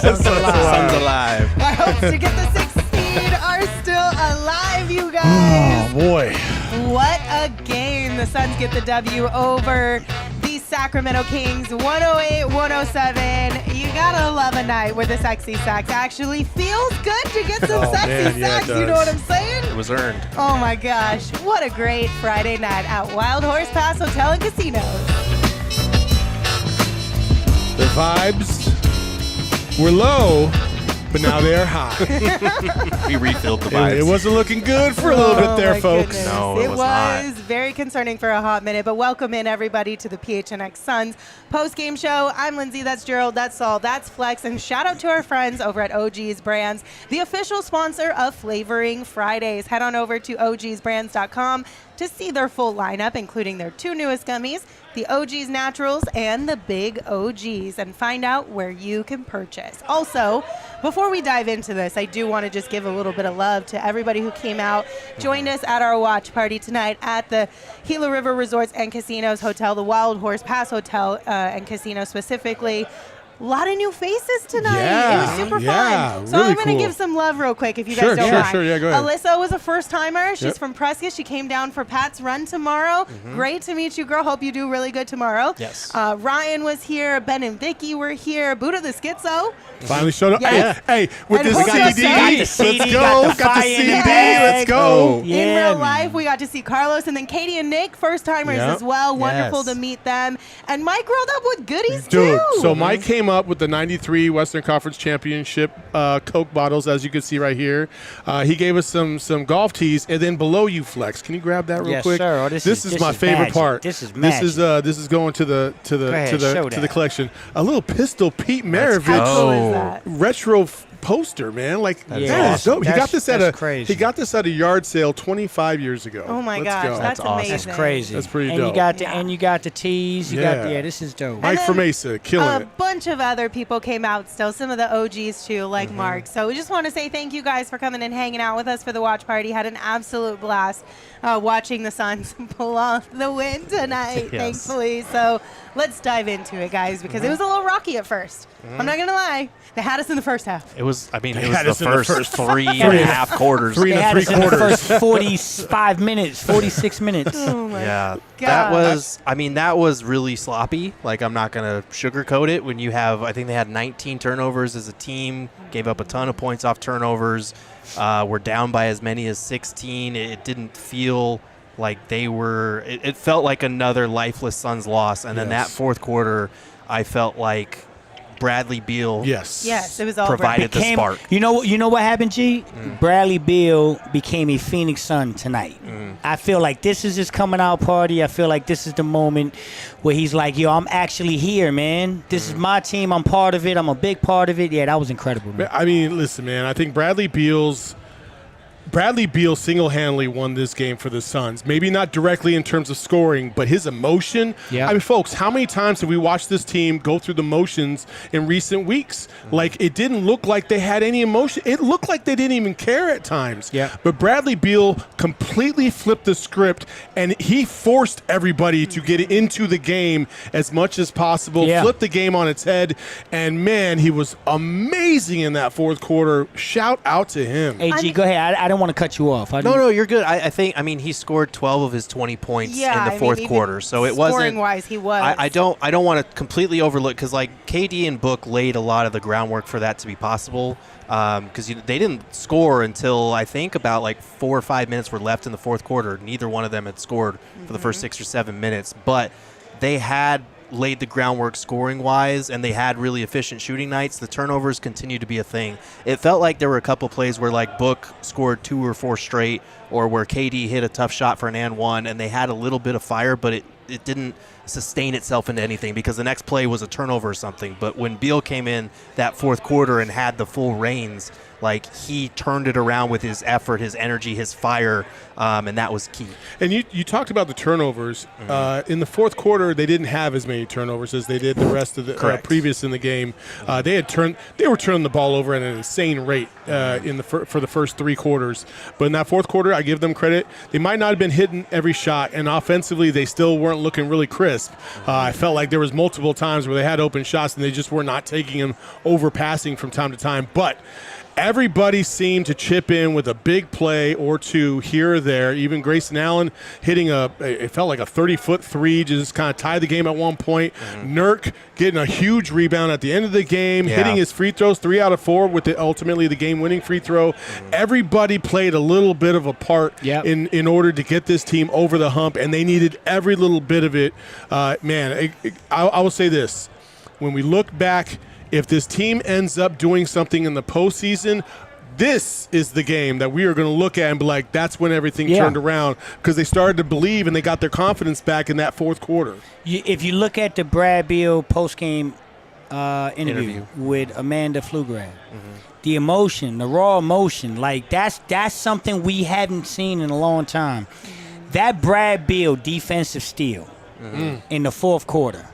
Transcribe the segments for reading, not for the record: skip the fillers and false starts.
Suns alive. Our hopes to get the 6th seed are still alive, you guys. Oh, boy. What a game. The Suns get the W over the Sacramento Kings, 108-107. You gotta love a night where the sexy sax actually feels good to get some sexy sax. You know what I'm saying? It was earned. Oh, my gosh. What a great Friday night at Wild Horse Pass Hotel and Casino. The vibes were low, but now they are high. We refilled the vibes. It wasn't looking good for a little bit there, folks. Goodness. No, it was not. Very concerning for a hot minute, but welcome in everybody to the PHNX Suns post-game show. I'm Lindsay, that's Gerald, that's Saul, that's Flex, and shout out to our friends over at OG's Brands, the official sponsor of Flavoring Fridays. Head on over to ogsbrands.com to see their full lineup, including their 2 newest gummies, the OG's Naturals and the Big OGs, and find out where you can purchase. Also, before we dive into this, I do want to just give a little bit of love to everybody who came out, joined us at our watch party tonight at the Gila River Resorts and Casinos Hotel, the Wild Horse Pass Hotel and Casino specifically. A lot of new faces tonight. Yeah, it was super fun. So really I'm going to cool. give some love real quick if you guys don't mind. Sure, yeah, go ahead. Alyssa was a first-timer. She's Yep. from Prescott. She came down for Pat's run tomorrow. Great to meet you, girl. Hope you do really good tomorrow. Yes. Ryan was here. Ben and Vicky were here. Buddha the Schizo. Finally showed up. Yes. Hey, with And this Jose. CD. Got the Let's CD, go. got the Got the fire CD. in the Let's bag. go. Yeah, In real man. life, we got to see Carlos and then Katie and Nick, first-timers Yep. as well. Wonderful Yes. to meet them. And Mike rolled up with goodies, Dude, too. so Mike came up with the 93 Western Conference Championship Coke bottles, as you can see right here. He gave us some golf tees, and then below you, Flex. Can you grab that real Yes, quick? sir. Oh, this is my favorite magic. part. This is This is going to the ahead, show to the that. collection. A little Pistol Pete How Maravich cool is that? retro poster, man. Like that is awesome. dope. He got this at That's crazy. he got this at a yard sale 25 years ago. Oh, my Let's gosh. go. That's awesome. amazing. That's crazy. That's pretty and dope. You got the Yeah. and you got the tees. You got this is dope. Mike then from Mesa, killing A it. bunch of other people came out still, some of the OGs too, like Mark. So we just want to say thank you guys for coming and hanging out with us for the watch party. Had an absolute blast watching the Suns pull off the win tonight, Yes. thankfully. So let's dive into it, guys, because it was a little rocky at first. I'm not going to lie. They had us in the first half. It was, I mean, it had was us the in the first first 3.5 quarters. Three They and had three us in the quarters. first 45 minutes, 46 minutes. Oh, my Yeah, God. that was, I mean, that was really sloppy. Like, I'm not going to sugarcoat it when you have, I think they had 19 turnovers as a team, gave up a ton of points off turnovers, were down by as many as 16. It didn't feel like they were, it felt like another lifeless Suns loss. And then that Yes. fourth quarter, I felt like Bradley Beal Yes, it was all provided the Became- spark. You know what happened, G? Bradley Beal became a Phoenix Sun tonight. I feel like this is his coming out party. I feel like this is the moment where he's like, yo, I'm actually here, man. This is my team. I'm part of it. I'm a big part of it. Yeah, that was incredible, man. I mean, listen, man. I think Bradley Beal single-handedly won this game for the Suns. Maybe not directly in terms of scoring, but his emotion. Yeah. I mean, folks, how many times have we watched this team go through the motions in recent weeks? Like, it didn't look like they had any emotion. It looked like they didn't even care at times. Yeah. But Bradley Beal completely flipped the script, and he forced everybody to get into the game as much as possible, Yeah. flipped the game on its head, and, man, he was amazing in that fourth quarter. Shout out to him. Hey, G, go ahead. I didn't want to cut you off. No, you're good. I think, he scored 12 of his 20 points in the fourth quarter. So it wasn't. Scoring-wise, he was. I don't want to completely overlook, because KD and Book laid a lot of the groundwork for that to be possible. Because they didn't score until I think about 4 or 5 minutes were left in the fourth quarter. Neither one of them had scored for the first 6 or 7 minutes, but they had laid the groundwork scoring-wise, and they had really efficient shooting nights. The turnovers continue to be a thing. It felt like there were a couple plays where Book scored 2 or 4 straight, or where KD hit a tough shot for an and one, and they had a little bit of fire, but it didn't sustain itself into anything, because the next play was a turnover or something. But when Beal came in that fourth quarter and had the full reins, he turned it around with his effort, his energy, his fire, and that was key. And you talked about the turnovers. In the fourth quarter, they didn't have as many turnovers as they did the rest of the previous in the game. They were turning the ball over at an insane rate for the first 3 quarters. But in that fourth quarter, I give them credit. They might not have been hitting every shot, and offensively, they still weren't looking really crisp. I felt like there was multiple times where they had open shots, and they just were not taking them, overpassing from time to time. But everybody seemed to chip in with a big play or two here or there. Even Grayson Allen hitting it felt like a 30-foot three, just kind of tied the game at one point. Nurk getting a huge rebound at the end of the game, hitting his free throws, 3 out of 4 with ultimately the game-winning free throw. Everybody played a little bit of a part in order to get this team over the hump, and they needed every little bit of it. I will say this. When we look back, if this team ends up doing something in the postseason, this is the game that we are going to look at and be like, that's when everything turned around, because they started to believe and they got their confidence back in that fourth quarter. If you look at the Brad Beal postgame interview with Amanda Pflugrad, the emotion, the raw emotion, that's something we hadn't seen in a long time. That Brad Beal defensive steal in the fourth quarter,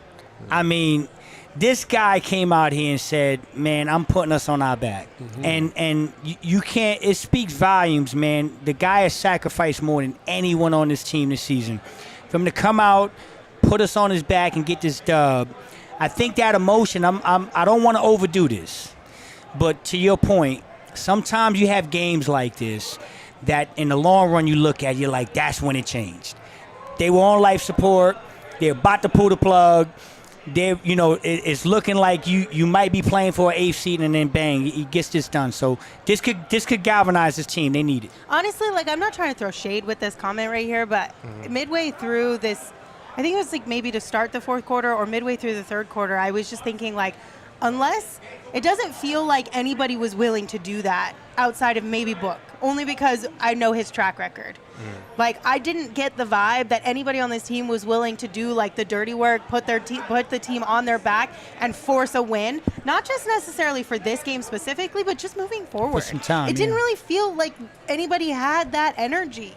this guy came out here and said, man, I'm putting us on our back. And you can't – it speaks volumes, man. The guy has sacrificed more than anyone on this team this season. For him to come out, put us on his back, and get this dub, I think that emotion, I don't want to overdo this. But to your point, sometimes you have games like this that in the long run you look at, you're like, that's when it changed. They were on life support. They're about to pull the plug. It's looking like you might be playing for an 8th seed, and then bang, he gets this done. So this could galvanize this team. They need it. Honestly, I'm not trying to throw shade with this comment right here, but midway through this, I think it was maybe to start the fourth quarter or midway through the third quarter, I was just thinking unless it doesn't feel like anybody was willing to do that outside of maybe Book, only because I know his track record. I didn't get the vibe that anybody on this team was willing to do the dirty work, put the team on their back and force a win. Not just necessarily for this game specifically, but just moving forward. For some time, it didn't really feel like anybody had that energy.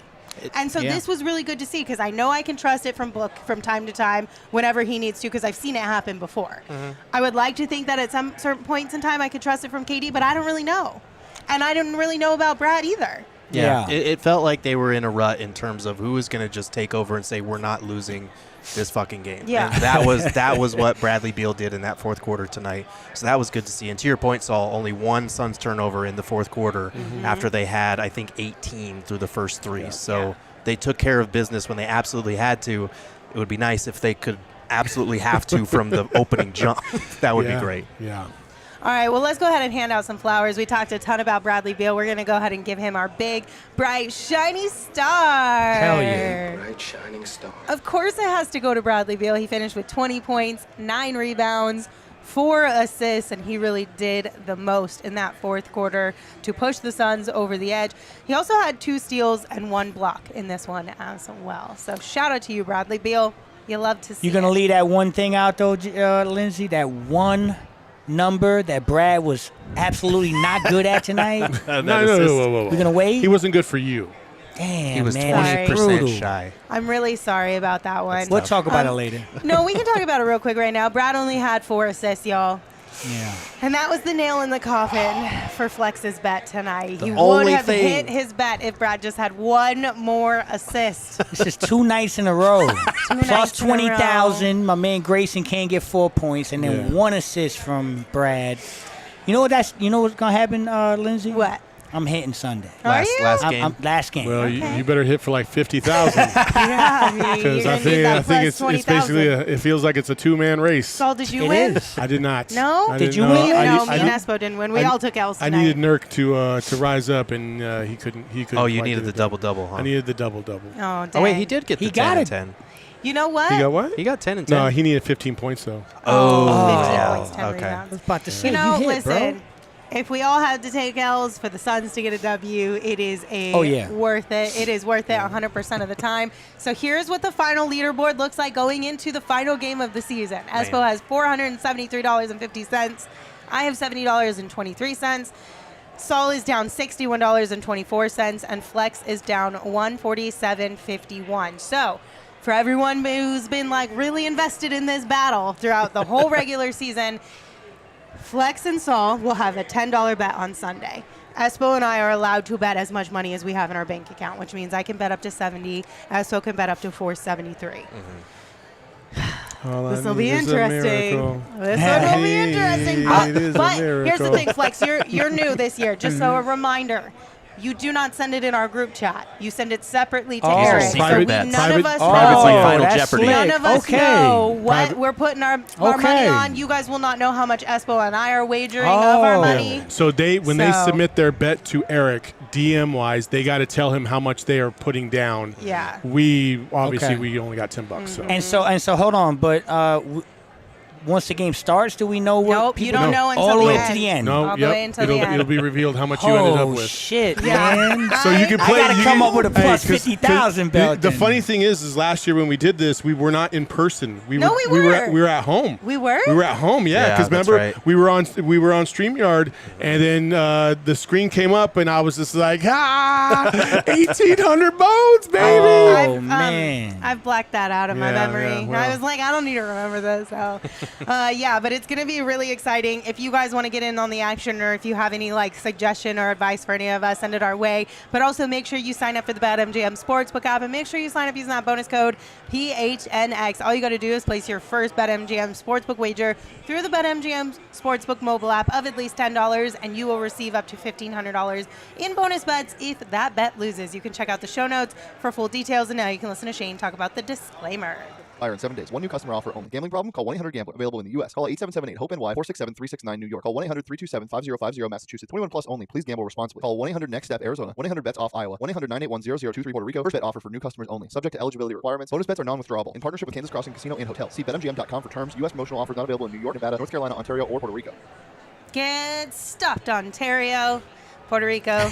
And so this was really good to see, because I know I can trust it from Book from time to time whenever he needs to, because I've seen it happen before. I would like to think that at some certain points in time I could trust it from KD, but I don't really know. And I didn't really know about Brad either. Yeah. It felt like they were in a rut in terms of who was going to just take over and say, we're not losing this fucking game. Yeah. And that was what Bradley Beal did in that fourth quarter tonight. So that was good to see. And to your point, Saul, only 1 Suns turnover in the fourth quarter after they had, I think, 18 through the first 3. So they took care of business when they absolutely had to. It would be nice if they could absolutely have to from the opening jump. That would be great. Yeah. All right, well, let's go ahead and hand out some flowers. We talked a ton about Bradley Beal. We're going to go ahead and give him our big, bright, shiny star. Hell yeah. Bright, shining star. Of course it has to go to Bradley Beal. He finished with 20 points, 9 rebounds, 4 assists, and he really did the most in that fourth quarter to push the Suns over the edge. He also had 2 steals and 1 block in this one as well. So shout out to you, Bradley Beal. You love to see You're going to leave that one thing out, though, Lindsay, that one number that Brad was absolutely not good at tonight. No. We're going to wait? He wasn't good for you. Damn, He was man. 20% shy. I'm really sorry about that one. We'll talk about it later. No, we can talk about it real quick right now. Brad only had 4 assists, y'all. Yeah. And that was the nail in the coffin for Flex's bet tonight. He would only have thing- hit his bet if Brad just had 1 more assist. This is 2 nights in a row. Plus nights in a row. 20,000. My man Grayson can't get 4 points, and then 1 assist from Brad. You know what's gonna happen, Lindsay? What? I'm hitting Sunday. Are you? Last game. Last game. Well, Okay. you better hit for like 50,000 Yeah, because I think it's basically it feels like it's a 2-man race. Saul, did you It win? is. I did not. No? I Did didn't you know. win? No, I me and Espo didn't win. We all took L's I tonight. needed Nurk to rise up, and he couldn't. Oh, you quite needed do the it. double-double, huh? I needed the double-double. Oh, dang. Oh, wait, he did get the He 10 got and it. 10. You know what? He got what? He got 10 and 10. No, he needed 15 points though. Oh, 15 points, 10 okay. rebounds. I was about to say, You know, hit, listen, bro. if we all had to take L's for the Suns to get a W, it is worth it. It is worth it 100% of the time. So here's what the final leaderboard looks like going into the final game of the season. Espo has $473.50. I have $70.23. Saul is down $61.24, and Flex is down $147.51. So for everyone who's been like really invested in this battle throughout the whole regular season, Flex and Saul will have a $10 bet on Sunday. Espo and I are allowed to bet as much money as we have in our bank account, which means I can bet up to 70. Espo can bet up to 473. This will be interesting. This one will be interesting. It is a But here's the miracle. thing, Flex. You're new this year. Just so a reminder. You do not send it in our group chat. You send it separately to Oh, Eric. secret So bets. none of us Private know. like Final that's Jeopardy. slick. None of us Okay. know what Private- we're putting our money Okay. on. You guys will not know how much Espo and I are wagering of our Oh. money. So when they So- submit their bet to Eric, DM wise, they got to tell him how much they are putting down. Yeah. We obviously Okay. we only got $10. So And so hold on, but once the game starts, do we know what Nope, you people don't No. know until all the way end. to the end? no, All the way until the end. it'll be revealed how much you ended up Oh with. shit, Yeah. man! So you can I play. gotta you come can- up with a plus 'cause 50,000 the Belgian. funny thing is last year when we did this, we were not in person. We No, were, we were. we were at home. We were? We were at home. Yeah, Yeah, because that's remember right. we were on StreamYard, and then the screen came up, and I was just like, 1,800 bones, baby. Oh, man. I've blacked that out of my Yeah, memory. yeah, well. I was like, I don't need to remember this. So, yeah, but it's going to be really exciting. If you guys want to get in on the action, or if you have any like suggestion or advice for any of us, send it our way. But also make sure you sign up for the BetMGM Sportsbook app, and make sure you sign up using that bonus code PHNX. All you got to do is place your first BetMGM Sportsbook wager through the BetMGM Sportsbook mobile app of at least $10, and you will receive up to $1,500 in bonus bets if that bet loses. You can check out the show notes for full details, and now you can listen to Shane talk about the disclaimer. Expire in 7 days. One new customer offer only. Gambling problem? Call 1-800-GAMBLER. Available in the U.S. Call 877-8-HOPE-NY 467-369 New York. Call 1-800-327-5050 Massachusetts. 21 plus only. Please gamble responsibly. Call 1-800-NEXT-STEP Arizona. 1-800-BETS-OFF Iowa. 1-800-981-0023 Puerto Rico. First bet offer for new customers only. Subject to eligibility requirements. Bonus bets are non-withdrawable. In partnership with Kansas Crossing Casino and Hotel. See BetMGM.com for terms. U.S. promotional offers not available in New York, Nevada, North Carolina, Ontario, or Puerto Rico. Get stuffed, Ontario, Puerto Rico.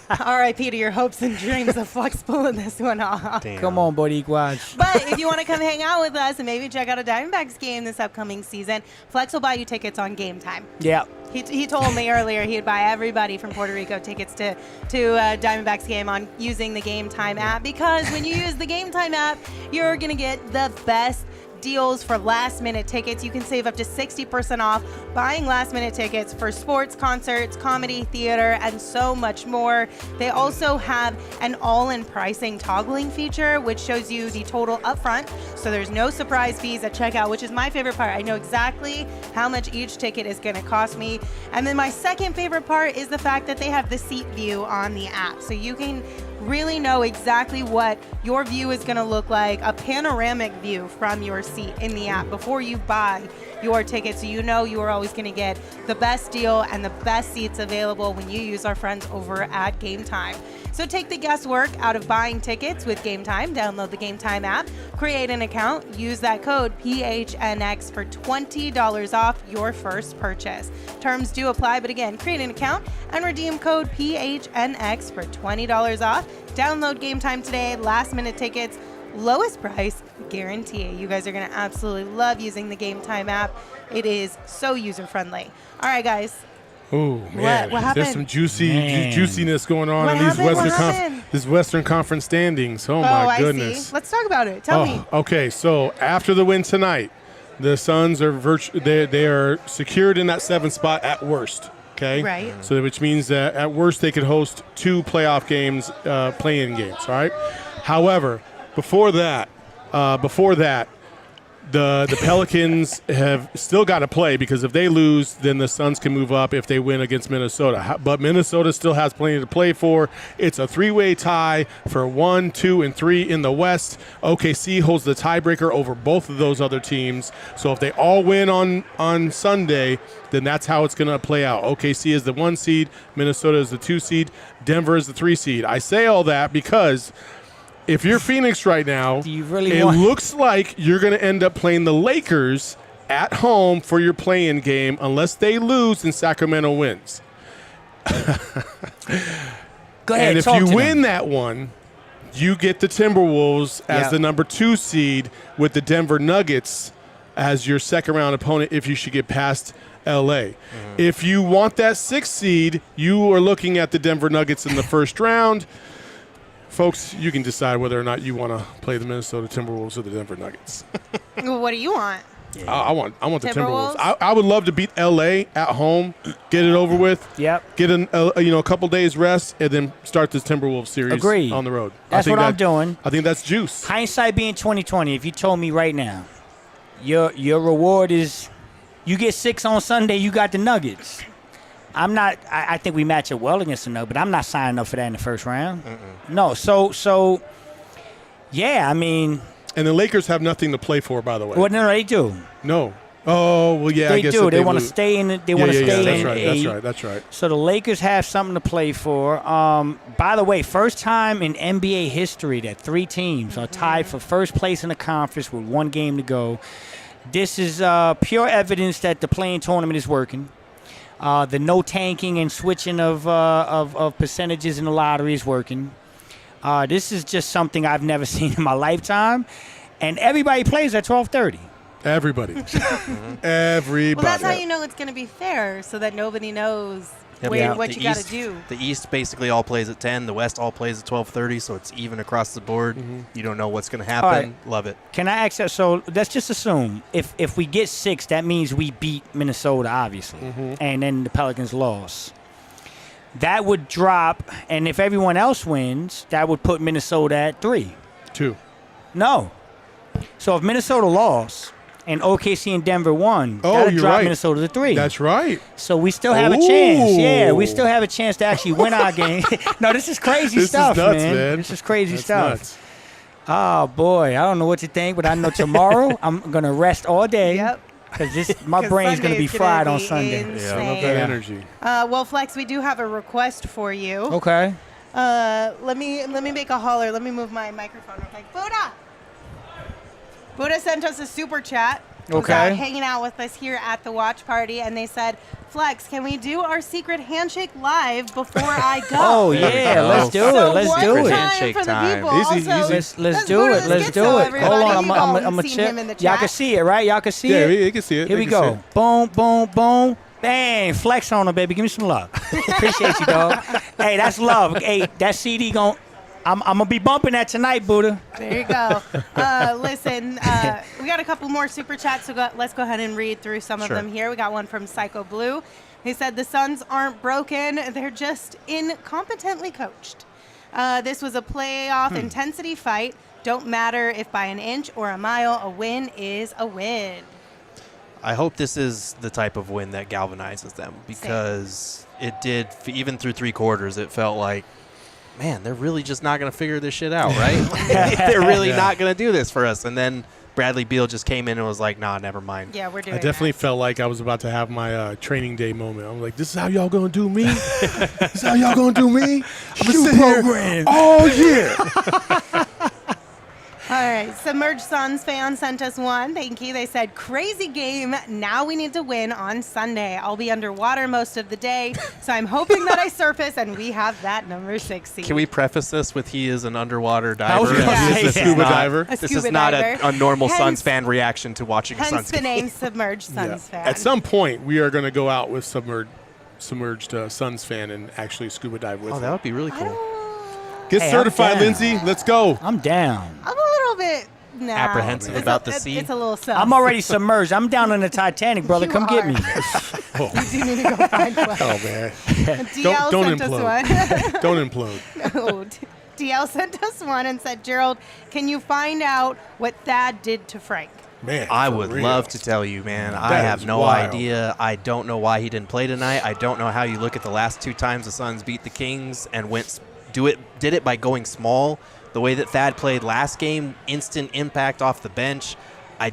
R.I.P. to your hopes and dreams of Flex pulling this one off. Damn. Come on, Boricuas. But if you want to come hang out with us and maybe check out a Diamondbacks game this upcoming season, Flex will buy you tickets on Game Time. Yeah. He told me earlier he'd buy everybody from Puerto Rico tickets to Diamondbacks game on using the Game Time app, because when you use the Game Time app, you're going to get the best deals for last minute tickets. You can save up to 60% off buying last minute tickets for sports, concerts, comedy, theater, and so much more. They also have an all-in pricing toggling feature, which shows you the total upfront, so there's no surprise fees at checkout, which is my favorite part. I know exactly how much each ticket is going to cost me. And then my second favorite part is the fact that they have the seat view on the app, so you can really know exactly what your view is going to look like, a panoramic view from your seat in the app before you buy your ticket, so you know you are always going to get the best deal and the best seats available when you use our friends over at Game Time. So take the guesswork out of buying tickets with Game Time. Download the Game Time app, create an account, use that code PHNX for $20 off your first purchase. Terms do apply, but again, create an account and redeem code PHNX for $20 off. Download Game Time today. Last minute tickets, lowest price guarantee. You guys are going to absolutely love using the Game Time app. It is so user friendly. All right, guys. Oh man, What happened? there's some Man. juiciness going on What in these happened? What Western happened? this Western Conference standings. Oh Oh, my I goodness. see. Let's talk about it. Tell me. Okay, so after the win tonight, the Suns are they are secured in that 7th spot at worst. Okay, Right. So which means that at worst they could host 2 playoff games, play-in games. All right. However, before that, The Pelicans have still got to play because if they lose, then the Suns can move up if they win against Minnesota. But Minnesota still has plenty to play for. It's a 3-way tie for 1, 2, and 3 in the West. OKC holds the tiebreaker over both of those other teams. So if they all win on Sunday, then that's how it's going to play out. OKC is the 1 seed. Minnesota is the 2 seed. Denver is the 3 seed. I say all that because if you're Phoenix right now, it looks like you're going to end up playing the Lakers at home for your play-in game unless they lose and Sacramento wins. Go ahead. And if you win that one, you get the Timberwolves as the number 2 seed with the Denver Nuggets as your second-round opponent if you should get past L.A. If you want that 6th seed, you are looking at the Denver Nuggets in the first round. Folks, you can decide whether or not you want to play the Minnesota Timberwolves or the Denver Nuggets. What do you want? Yeah. I want the Timberwolves. I would love to beat LA at home, get it over with. Yep. Get a couple days rest, and then start this Timberwolves series on the road. That's what I'm doing. I think that's juice. Hindsight being 20/20. If you told me right now, your reward is you get 6 on Sunday, you got the Nuggets. I'm not. I think we match up well against the Nuggets, but I'm not signing up for that in the first round. No. So, yeah. I mean, and the Lakers have nothing to play for, by the way. Well, no, they do. No. Oh, well, yeah. They I guess do. They want to stay in. They want to stay in. That's right. So the Lakers have something to play for. By the way, first time in NBA history that 3 teams are tied for first place in the conference with 1 game to go. This is pure evidence that the play-in tournament is working. The no tanking and switching of percentages in the lottery is working. This is just something I've never seen in my lifetime, and everybody plays at 12:30. Everybody. Everybody. Well, that's how you know it's going to be fair, so that nobody knows what you got to do. The East basically all plays at 10. The West all plays at 12:30, so it's even across the board. You don't know what's going to happen. Right. Love it. Can I ask that? So let's just assume if we get 6, that means we beat Minnesota, obviously, and then the Pelicans lost. That would drop, and if everyone else wins, that would put Minnesota at 3. 2. No. So if Minnesota lost and OKC and Denver won, that would drop Minnesota to 3. That's right. So we still have a chance. Yeah, we still have a chance to actually win our game. No, this is crazy stuff, This is nuts, man. This is crazy stuff. Nuts. Oh, boy. I don't know what to think, but I know tomorrow I'm going to rest all day. Yep. Because my brain's going to be fried on Sunday. Yeah, I love that energy. Well, Flex, we do have a request for you. Okay. Let me make a holler. Let me move my microphone real quick. Buddha sent us a super chat. Okay. Hanging out with us here at the watch party, and they said, Flex, can we do our secret handshake live before I go? Oh, yeah. Let's do it. Let's do it. Handshake time. Easy. Let's do it. Let's do it. Hold on. I'm going to check. Y'all can see it, right? Y'all can see it? Yeah, you can see it. Here we go. Boom, boom, boom. Bang. Flex on them, baby. Give me some love. Appreciate you, dog. Hey, that's love. Hey, that CD I'm going to be bumping that tonight, Buddha. There you go. Listen, we got a couple more super chats, so let's go ahead and read through some of them here. We got one from Psycho Blue. He said, the Suns aren't broken. They're just incompetently coached. This was a playoff intensity fight. Don't matter if by an inch or a mile, a win is a win. I hope this is the type of win that galvanizes them because it did, even through 3 quarters, it felt like, man, they're really just not going to figure this shit out, right? They're really not going to do this for us. And then Bradley Beal just came in and was like, nah, never mind. Yeah, we're doing I definitely felt like I was about to have my training day moment. I'm like, this is how y'all going to do me? This is how y'all going to do me? I'm going to sit here all year. All right, Submerged Suns fan sent us one. Thank you. They said, crazy game. Now we need to win on Sunday. I'll be underwater most of the day, so I'm hoping that I surface and we have that number 6 seed. Can we preface this with he is an underwater diver? He's a scuba diver. This is not a normal Suns fan reaction to watching a Suns Hence the game. name Submerged Suns fan. At some point, we are going to go out with submerged Suns fan and actually scuba dive with him. That would be really cool. Get certified, Lindsay. Let's go. I'm down. I'm a little bit apprehensive about the sea. It's a little sus. I'm already submerged. I'm down in the Titanic, brother. Come get me. You do need to go find one. Oh, man. DL Don't sent implode. us one. Don't implode. No, DL sent us one and said, Gerald, can you find out what Thad did to Frank? Man, I for would real. love to tell you, man. I That have is no wild. idea. I don't know why he didn't play tonight. I don't know how you look at the last 2 times the Suns beat the Kings and did it by going small. The way that Thad played last game, instant impact off the bench. I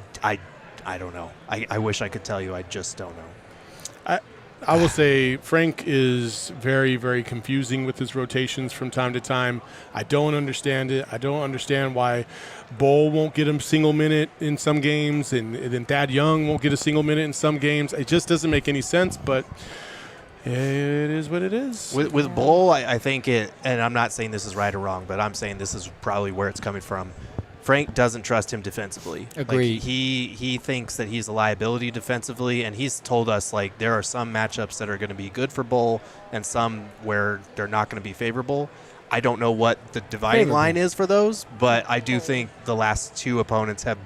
don't know. I wish I could tell you. I just don't know. I will say Frank is very, very confusing with his rotations from time to time. I don't understand it. I don't understand why Bull won't get him single minute in some games, and then Thad Young won't get a single minute in some games. It just doesn't make any sense, but it is what it is. With Bull, I think it, and I'm not saying this is right or wrong, but I'm saying this is probably where it's coming from. Frank doesn't trust him defensively. Agreed. Like, he thinks that he's a liability defensively, and he's told us like there are some matchups that are going to be good for Bull and some where they're not going to be favorable. I don't know what the dividing line is for those, but I do think the last 2 opponents have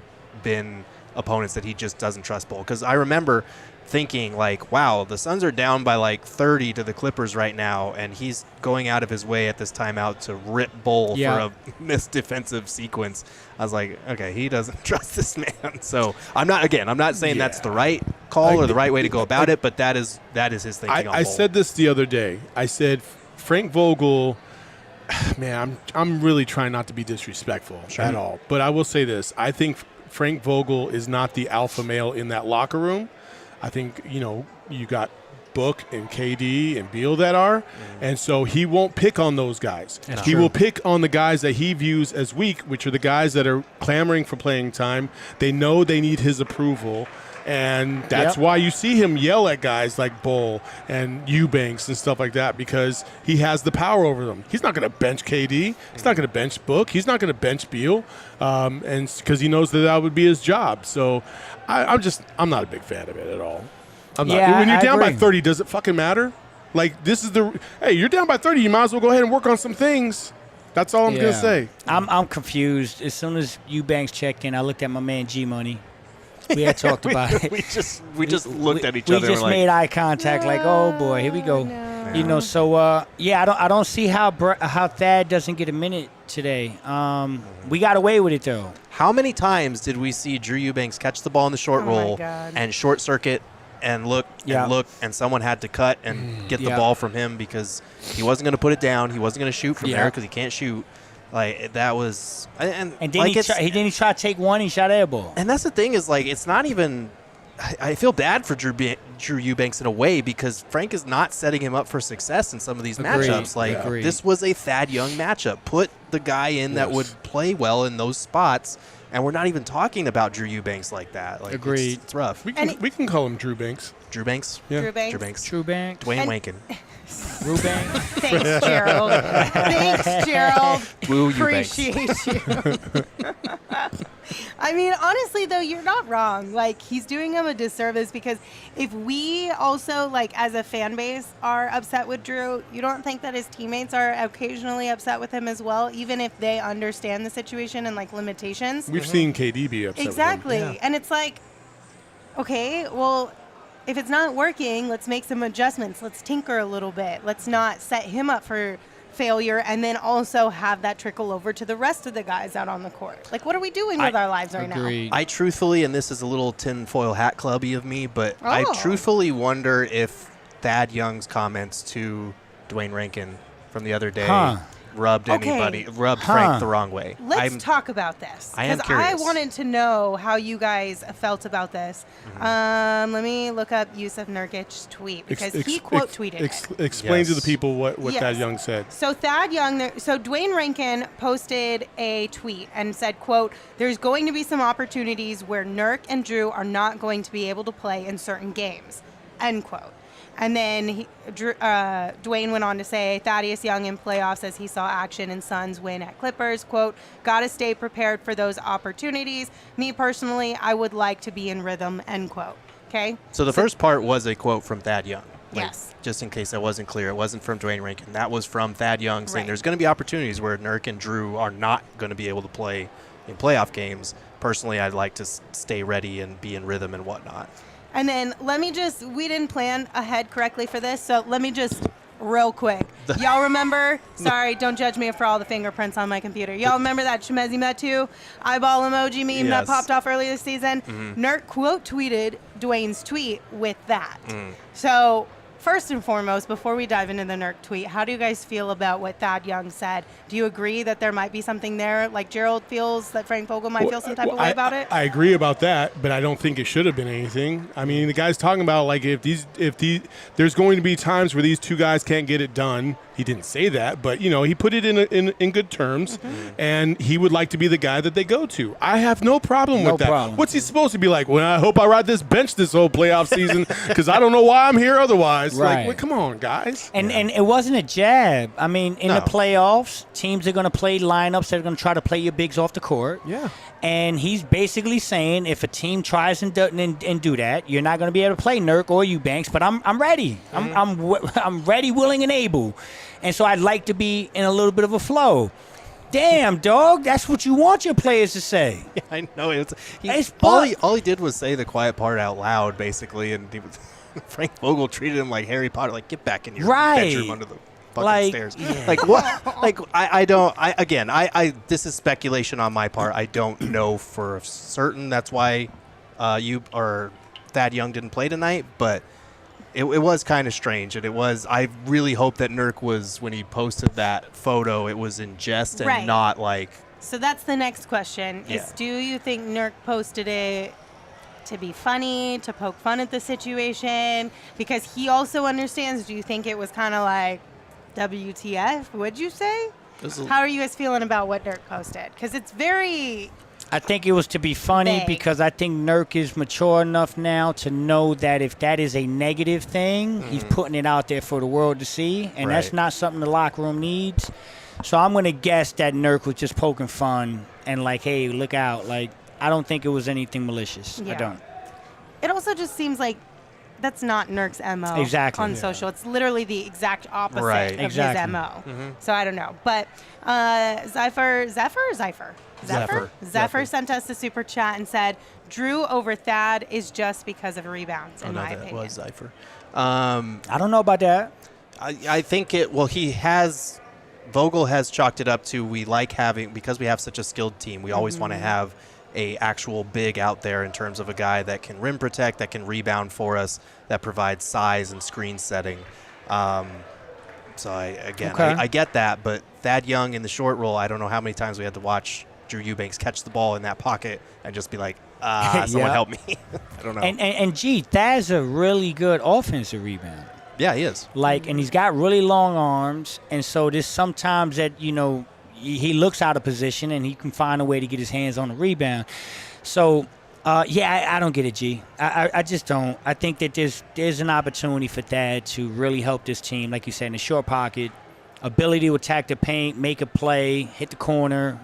been opponents that he just doesn't trust Bull. Because I remember thinking like, wow, the Suns are down by like 30 to the Clippers right now, and he's going out of his way at this timeout to rip Bull for a missed defensive sequence. I was like, okay, he doesn't trust this man. So I'm not saying that's the right call or the right way to go about it, but that is his thinking on I Bull. said this the other day. I said Frank Vogel, man, I'm really trying not to be disrespectful at all. But I will say this. I think Frank Vogel is not the alpha male in that locker room. I think, you got Book and KD and Beal that are. And so he won't pick on those guys. He will pick on the guys that he views as weak, which are the guys that are clamoring for playing time. They know they need his approval. And that's why you see him yell at guys like Bull and Eubanks and stuff like that, because he has the power over them. He's not going to bench KD. He's not going to bench Book. He's not going to bench Beal, and because he knows that would be his job. So I'm not a big fan of it at all. I'm not. When you're down by 30, does it fucking matter? Like, hey, you're down by 30. You might as well go ahead and work on some things. That's all I'm going to say. I'm confused. As soon as Eubanks checked in, I looked at my man G Money. We had talked about it. We just looked at each other. We just made eye contact, like, oh boy, here we go. No. So I don't see how Thad doesn't get a minute today. We got away with it though. How many times did we see Drew Eubanks catch the ball in the short roll and short circuit and look, and someone had to cut and get the ball from him because he wasn't going to put it down. He wasn't going to shoot from there because he can't shoot. Like, that was, and then like he tried to take one. He shot air ball. And that's the thing is, like, it's not even. I feel bad for Drew Eubanks in a way because Frank is not setting him up for success in some of these matchups. Like, this was a Thad Young matchup. Put the guy in that would play well in those spots, and we're not even talking about Drew Eubanks like that. Like, Agreed. It's rough. We can call him Drew Banks. Drew Banks? Yeah. Drew Banks. Dwayne Wankin. Rubank. Thanks, Gerald. Thanks, Gerald. Woo Eubanks. Appreciate you. I mean, honestly, though, you're not wrong. Like, he's doing him a disservice because if we also, like, as a fan base are upset with Drew, you don't think that his teammates are occasionally upset with him as well, even if they understand the situation and, like, limitations? We've seen KD be upset Exactly. with him. And it's like, okay, well, if it's not working, let's make some adjustments. Let's tinker a little bit. Let's not set him up for failure and then also have that trickle over to the rest of the guys out on the court. Like, what are we doing with our lives right now? I truthfully, and this is a little tinfoil hat clubby of me, but I truthfully wonder if Thad Young's comments to Dwayne Rankin from the other day rubbed Frank the wrong way. Let's talk about this. I am because curious. I wanted to know how you guys felt about this. Let me look up Yusuf Nurkic's tweet because he quote tweeted it. Explain to the people what Thad Young said. So Dwayne Rankin posted a tweet and said, quote, "There's going to be some opportunities where Nurk and Drew are not going to be able to play in certain games," end quote. And then Dwayne went on to say, Thaddeus Young in playoffs says he saw action in Suns win at Clippers. Quote, "Got to stay prepared for those opportunities. Me personally, I would like to be in rhythm," end quote. Okay? So the first part was a quote from Thad Young. Yes. Just in case that wasn't clear. It wasn't from Dwayne Rankin. That was from Thad Young saying there's going to be opportunities where Nurk and Drew are not going to be able to play in playoff games. Personally, I'd like to stay ready and be in rhythm and whatnot. And then we didn't plan ahead correctly for this, so let me just real quick. Y'all remember? Sorry, don't judge me for all the fingerprints on my computer. Y'all remember that Shemezi Metu eyeball emoji meme that popped off earlier this season? Nurk quote tweeted Dwayne's tweet with that. So first and foremost, before we dive into the Nurk tweet, how do you guys feel about what Thad Young said? Do you agree that there might be something there, like Gerald feels that Frank Vogel might feel some type of way about it? I agree about that, but I don't think it should have been anything. I mean, the guy's talking about like if there's going to be times where these two guys can't get it done. He didn't say that, but he put it in good terms, and he would like to be the guy that they go to. I have no problem with that. What's he supposed to be like? Well, I hope I ride this bench this whole playoff season because I don't know why I'm here otherwise. Right. Like, well, come on, guys. And it wasn't a jab. I mean, in the playoffs, teams are going to play lineups that are going to try to play your bigs off the court. Yeah. And he's basically saying if a team tries and do that, you're not going to be able to play Nurk or Eubanks. But I'm ready. I'm ready, willing, and able. And so I'd like to be in a little bit of a flow. Damn, dog, that's what you want your players to say. Yeah, I know. It's all he did was say the quiet part out loud, basically, and Frank Vogel treated him like Harry Potter, like get back in your bedroom under the fucking stairs. Yeah. Like what? Like I don't. This is speculation on my part. I don't know for certain. That's why you or Thad Young didn't play tonight, but. It was kind of strange, and I really hope that Nurk was, when he posted that photo, it was in jest and not like. So that's the next question, is do you think Nurk posted it to be funny, to poke fun at the situation? Because he also understands, do you think it was kind of like, WTF, would you say? How are you guys feeling about what Nurk posted? Because it's very... I think it was to be funny because I think Nurk is mature enough now to know that if that is a negative thing, he's putting it out there for the world to see, and that's not something the locker room needs. So I'm going to guess that Nurk was just poking fun and like, hey, look out. Like, I don't think it was anything malicious. Yeah. I don't. It also just seems like that's not Nurk's MO on social. It's literally the exact opposite of his MO. So I don't know. But Zephyr sent us a super chat and said, Drew over Thad is just because of rebounds, in my opinion. That was Zephyr. I don't know about that. I think Vogel has chalked it up to we like having, because we have such a skilled team, we always want to have a actual big out there in terms of a guy that can rim protect, that can rebound for us, that provides size and screen setting. So I get that, but Thad Young in the short roll, I don't know how many times we had to watch Drew Eubanks catch the ball in that pocket and just be like, someone help me. I don't know. And Thad's a really good offensive rebounder. Yeah, he is. And he's got really long arms, and so there's sometimes that, he looks out of position and he can find a way to get his hands on the rebound. So, I don't get it, G. I just don't. I think that there's an opportunity for Thad to really help this team, like you said, in the short pocket, ability to attack the paint, make a play, hit the corner.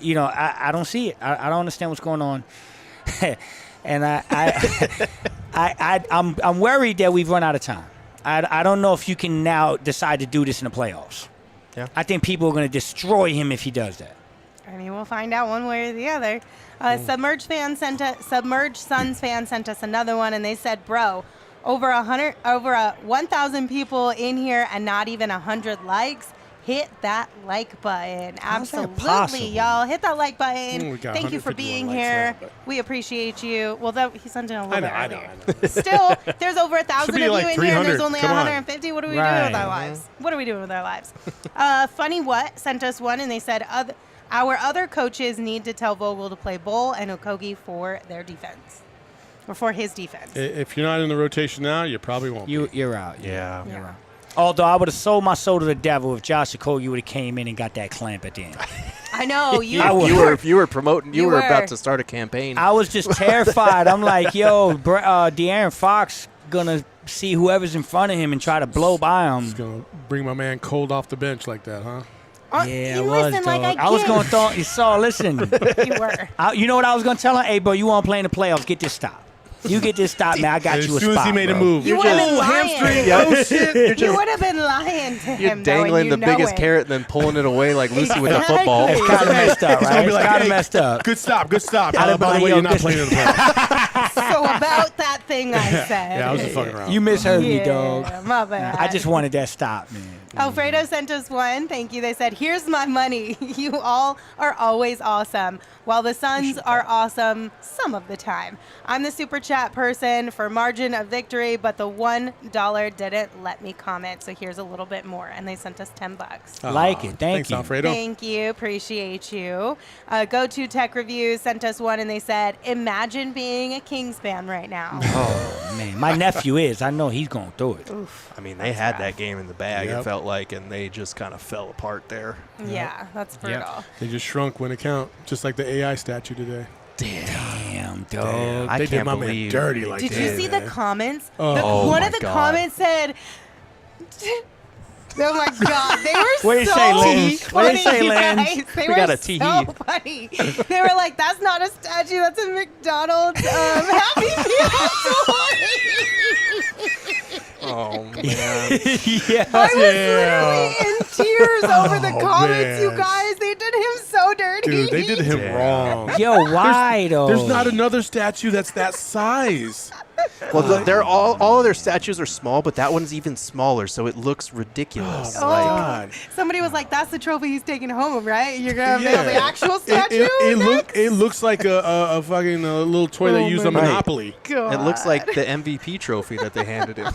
I don't see it. I don't understand what's going on. And I'm worried that we've run out of time. I don't know if you can now decide to do this in the playoffs. Yeah. I think people are going to destroy him if he does that. I mean, we'll find out one way or the other. Submerged Suns fan sent us another one, and they said, "Bro, over 1,000 people in here, and not even 100 likes. Hit that like button. Absolutely, y'all. Hit that like button. Thank you for being here. We appreciate you." Well, he sent it a little bit earlier. Still, there's over 1,000 of you in here, and there's only 150. What are we doing with our lives? What are we doing with our lives? Funny What sent us one, and they said, our other coaches need to tell Vogel to play Bull and Okogie for their defense. Or for his defense. If you're not in the rotation now, you probably won't be. You're out. Yeah. You're out. Although I would have sold my soul to the devil if Josh Okogie would have came in and got that clamp at the end. I know. You were promoting. You were about to start a campaign. I was just terrified. I'm like, yo, De'Aaron Fox going to see whoever's in front of him and try to blow by him. He's going to bring my man cold off the bench like that, huh? Yeah, I was, I was going to throw. You saw, listen. You were. You know what I was going to tell him? Hey, bro, you want to play in the playoffs? Get this stop. You get this stop, man. I got you a spot. As soon as he made a move. You would have been lying. Oh, shit. You would have been lying to him. You're dangling the biggest carrot and then pulling it away like Lucy with a football. It's kind of messed up, right? It's kind of messed up. Good stop. By the way, you're not playing in the playoffs. So about that nothing I said. Yeah, I was just fucking around. You misheard me, dog. My bad. I just wanted that stop, man. Alfredo sent us one. Thank you. They said, here's my money. You all are always awesome, while the Suns are awesome some of the time. I'm the super chat person for margin of victory, but the $1 didn't let me comment. So here's a little bit more. And they sent us $10. Like it. Thanks, you. Alfredo. Thank you. Appreciate you. Go to Tech Reviews sent us one, and they said, imagine being a Kings fan right now. Oh, man. My nephew is. I know he's going through it. Oof. I mean, they had that game in the bag, Yep. it felt like, and they just kind of fell apart there. Yeah, that's brutal. They just shrunk when it count, just like the AI statue today. Damn, dog. I They did can't my man believe. dirty like Did that. you see the man. comments? Oh. One my of the God. comments said, "Oh my God, they were What did so it say, Lynn? funny, What did it say, you Lynn? guys. They We were got a so tee. funny. They were like, "That's not a statue. That's a McDonald's Happy Meal toy." Oh, man. Yeah. I was literally in tears over the Oh, comments, you man. guys. They did him so dirty. Dude, they did him Damn. wrong. Yo, why, though? There's not another statue that's that size. Well, they're all of their statues are small, but that one's even smaller, so it looks ridiculous. Oh, Like, God. somebody was like, "That's the trophy he's taking home, right? You're gonna mail the actual It, statue." it looks like a fucking little toy they use on my Monopoly. God. it looks like the MVP trophy that they handed him.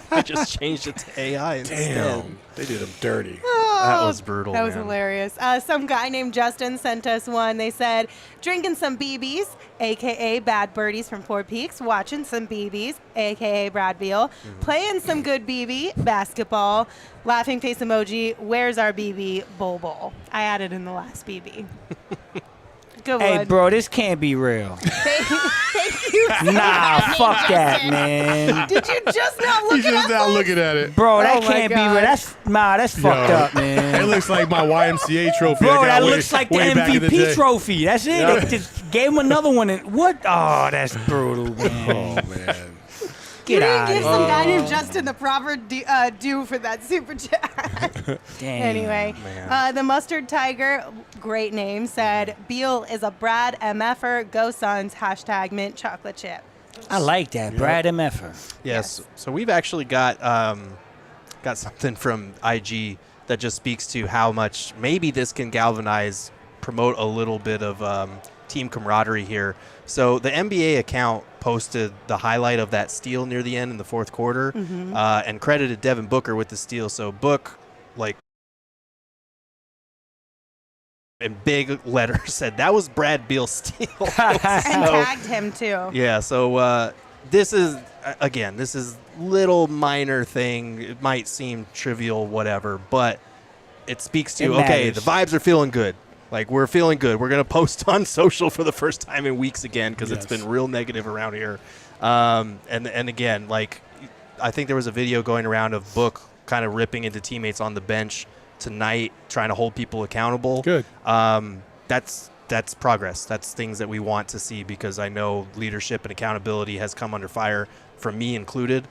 They just changed it to AI instead. Damn, they did him dirty. That was brutal, That was man. hilarious. Some guy named Justin sent us one. They said, drinking some BBs, a.k.a. Bad Birdies from Four Peaks, watching some BBs, a.k.a. Brad Beal, playing some good BB, basketball, laughing face emoji, where's our BB, Bowl. I added in the last BB. Good Hey, one. bro, this can't be real. Thank you. Nah, fuck that, Justin. man. Did you just not look He's at just us? not looking at it. Bro, that Oh my can't be God. real. That's fucked Yo, up, man. It looks like my YMCA trophy. I Bro, got that way- looks like the way back in the MVP day. trophy. That's it. Yeah. They just gave him another one. And what? Oh, that's brutal, man. Oh man. You Get didn't out give of some guy here. named Justin the proper due for that super chat. Damn. Anyway, man. the Mustard Tiger, great name, said, Beal is a Brad MFer, go Suns, # mint chocolate chip. I like that. Brad MFer. Yes. So we've actually got something from IG that just speaks to how much maybe this can galvanize, promote a little bit of team camaraderie here. So the NBA account posted the highlight of that steal near the end in the fourth quarter and credited Devin Booker with the steal. So Book, like, in big letters said that was Brad Beal's steal. And tagged him too. Yeah, so this is little minor thing. It might seem trivial, whatever, but it speaks to, It okay, matters. the vibes are feeling good. Like, we're feeling good. We're going to post on social for the first time in weeks again because it's Yes. been real negative around here. And again, like, I think there was a video going around of Book kind of ripping into teammates on the bench tonight, trying to hold people accountable. Good. That's progress. That's things that we want to see because I know leadership and accountability has come under fire, from me included.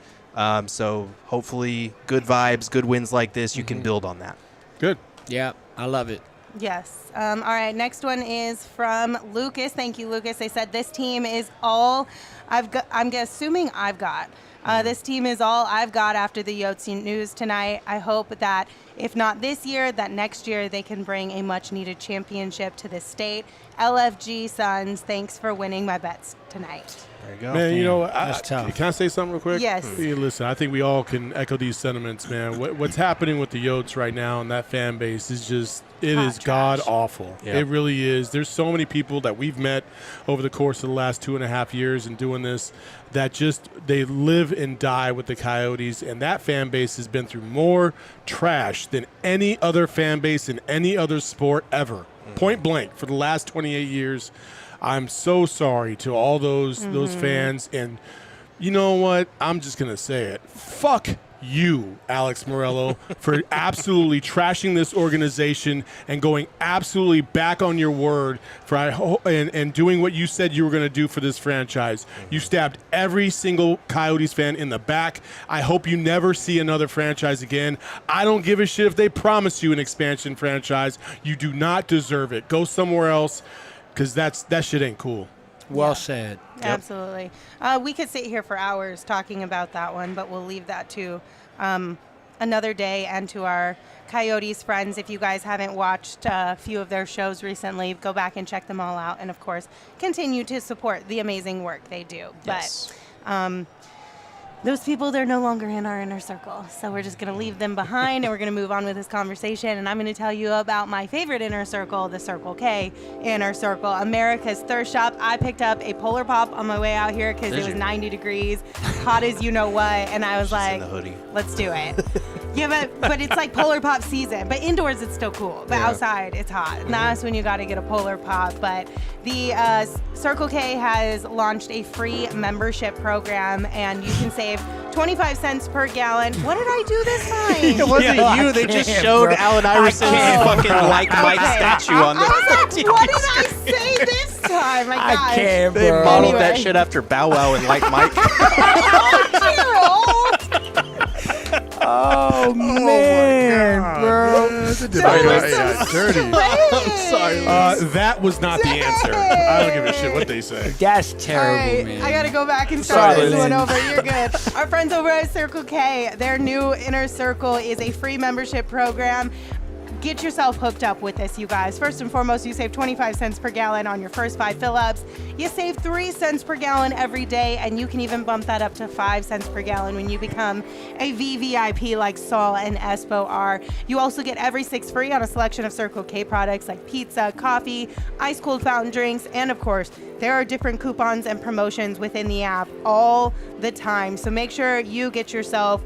So hopefully good vibes, good wins like this, you can build on that. Good. Yeah, I love it. Yes. All right. Next one is from Lucas. Thank you, Lucas. They said this team is all I've got. I'm assuming I've got. This team is all I've got after the Yotzi news tonight. I hope that if not this year, that next year they can bring a much-needed championship to this state. LFG Suns, thanks for winning my bets tonight. There you go. Man, you know, that's tough. Can I say something real quick? Yes. Hey, listen, I think we all can echo these sentiments, man. What's happening with the Yotes right now and that fan base is just, it Hot is trash. god awful. Yep. It really is. There's so many people that we've met over the course of the last 2.5 years and doing this that just, they live and die with the Coyotes, and that fan base has been through more trash than any other fan base in any other sport ever. Point blank, for the last 28 years. I'm so sorry to all those fans, and you know what? I'm just gonna say it. Fuck you, Alex Morello, for absolutely trashing this organization and going absolutely back on your word for and doing what you said you were gonna do for this franchise. You stabbed every single Coyotes fan in the back. I hope you never see another franchise again. I don't give a shit if they promise you an expansion franchise. You do not deserve it. Go somewhere else. Because that shit ain't cool. Well said. Absolutely. We could sit here for hours talking about that one, but we'll leave that to another day, and to our Coyotes friends. If you guys haven't watched a few of their shows recently, go back and check them all out. And, of course, continue to support the amazing work they do. Yes. But those people, they're no longer in our inner circle. So we're just going to leave them behind, and we're going to move on with this conversation. And I'm going to tell you about my favorite inner circle, the Circle K inner circle, America's thirst shop. I picked up a Polar Pop on my way out here because it was 90 degrees, hot as you know what. And I was like, let's do it. Yeah, but it's like Polar Pop season. But indoors, it's still cool. But outside, it's hot. And that's when you got to get a Polar Pop. But the Circle K has launched a free membership program, and you can save 25 cents per gallon. What did I do this time? It wasn't you. They just showed Allen Iverson's fucking Mike statue on the I was like, what did I say this time? My gosh. I can't, They bro. modeled that shit after Bow Wow and Like Mike. Oh, man, bro. Dirty. I'm sorry. That was not the answer. I don't give a shit what they say. That's All terrible, right, man. I got to go back and start Sorry, this one Lynn. over. You're good. Our friends over at Circle K, their new Inner Circle is a free membership program. Get yourself hooked up with this, you guys. First and foremost, you save 25 cents per gallon on your first 5 fill-ups. You save 3 cents per gallon every day, and you can even bump that up to 5 cents per gallon when you become a VVIP like Saul and Espo are. You also get every 6 free on a selection of Circle K products like pizza, coffee, ice-cold fountain drinks, and of course, there are different coupons and promotions within the app all the time. So make sure you get yourself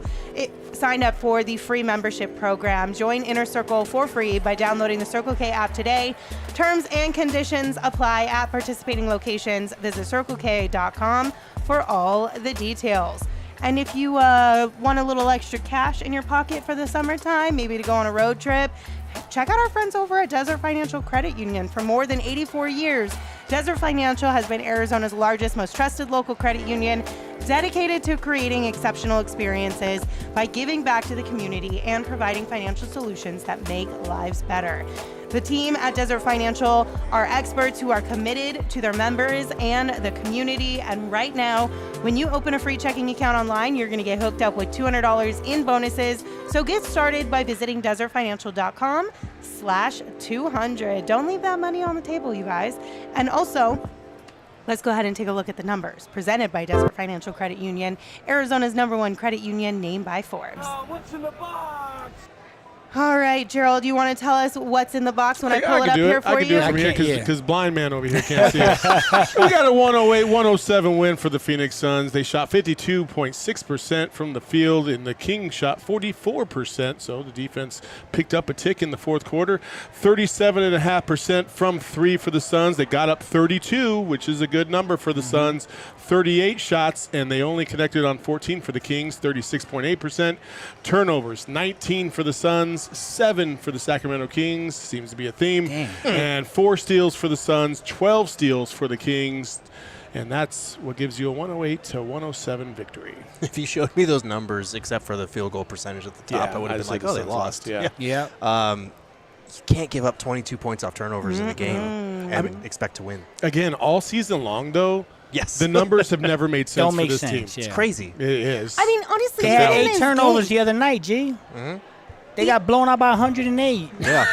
signed up for the free membership program. Join Inner Circle for free by downloading the Circle K app today. Terms and conditions apply at participating locations. Visit CircleK.com for all the details. And if you want a little extra cash in your pocket for the summertime, maybe to go on a road trip, check out our friends over at Desert Financial Credit Union. For more than 84 years, Desert Financial has been Arizona's largest, most trusted local credit union, dedicated to creating exceptional experiences by giving back to the community and providing financial solutions that make lives better. The team at Desert Financial are experts who are committed to their members and the community. And right now, when you open a free checking account online, you're going to get hooked up with $200 in bonuses. So get started by visiting desertfinancial.com/200. Don't leave that money on the table, you guys. And also, let's go ahead and take a look at the numbers presented by Desert Financial Credit Union, Arizona's #1 credit union named by Forbes. What's in the box? All right, Gerald, you want to tell us what's in the box when I pull it up here for I can do you? it from here I can't, because blind man over here can't see it. We got a 108-107 win for the Phoenix Suns. They shot 52.6% from the field, and the Kings shot 44%. So the defense picked up a tick in the fourth quarter. 37.5% from three for the Suns. They got up 32, which is a good number for the Suns. 38 shots, and they only connected on 14 for the Kings, 36.8%. Turnovers, 19 for the Suns, 7 for the Sacramento Kings, seems to be a theme. And 4 steals for the Suns, 12 steals for the Kings. And that's what gives you a 108-107 victory. If you showed me those numbers, except for the field goal percentage at the top, I would have been like, oh, they lost. Yeah. Yeah. You can't give up 22 points off turnovers in a game and expect to win. Again, all season long, though, Yes. the numbers have never made sense Don't for make this sense. team. Yeah. It's crazy. It is. I mean, honestly, They had in 8 this turnovers game- the other night, G. They got blown out by 108. Yeah.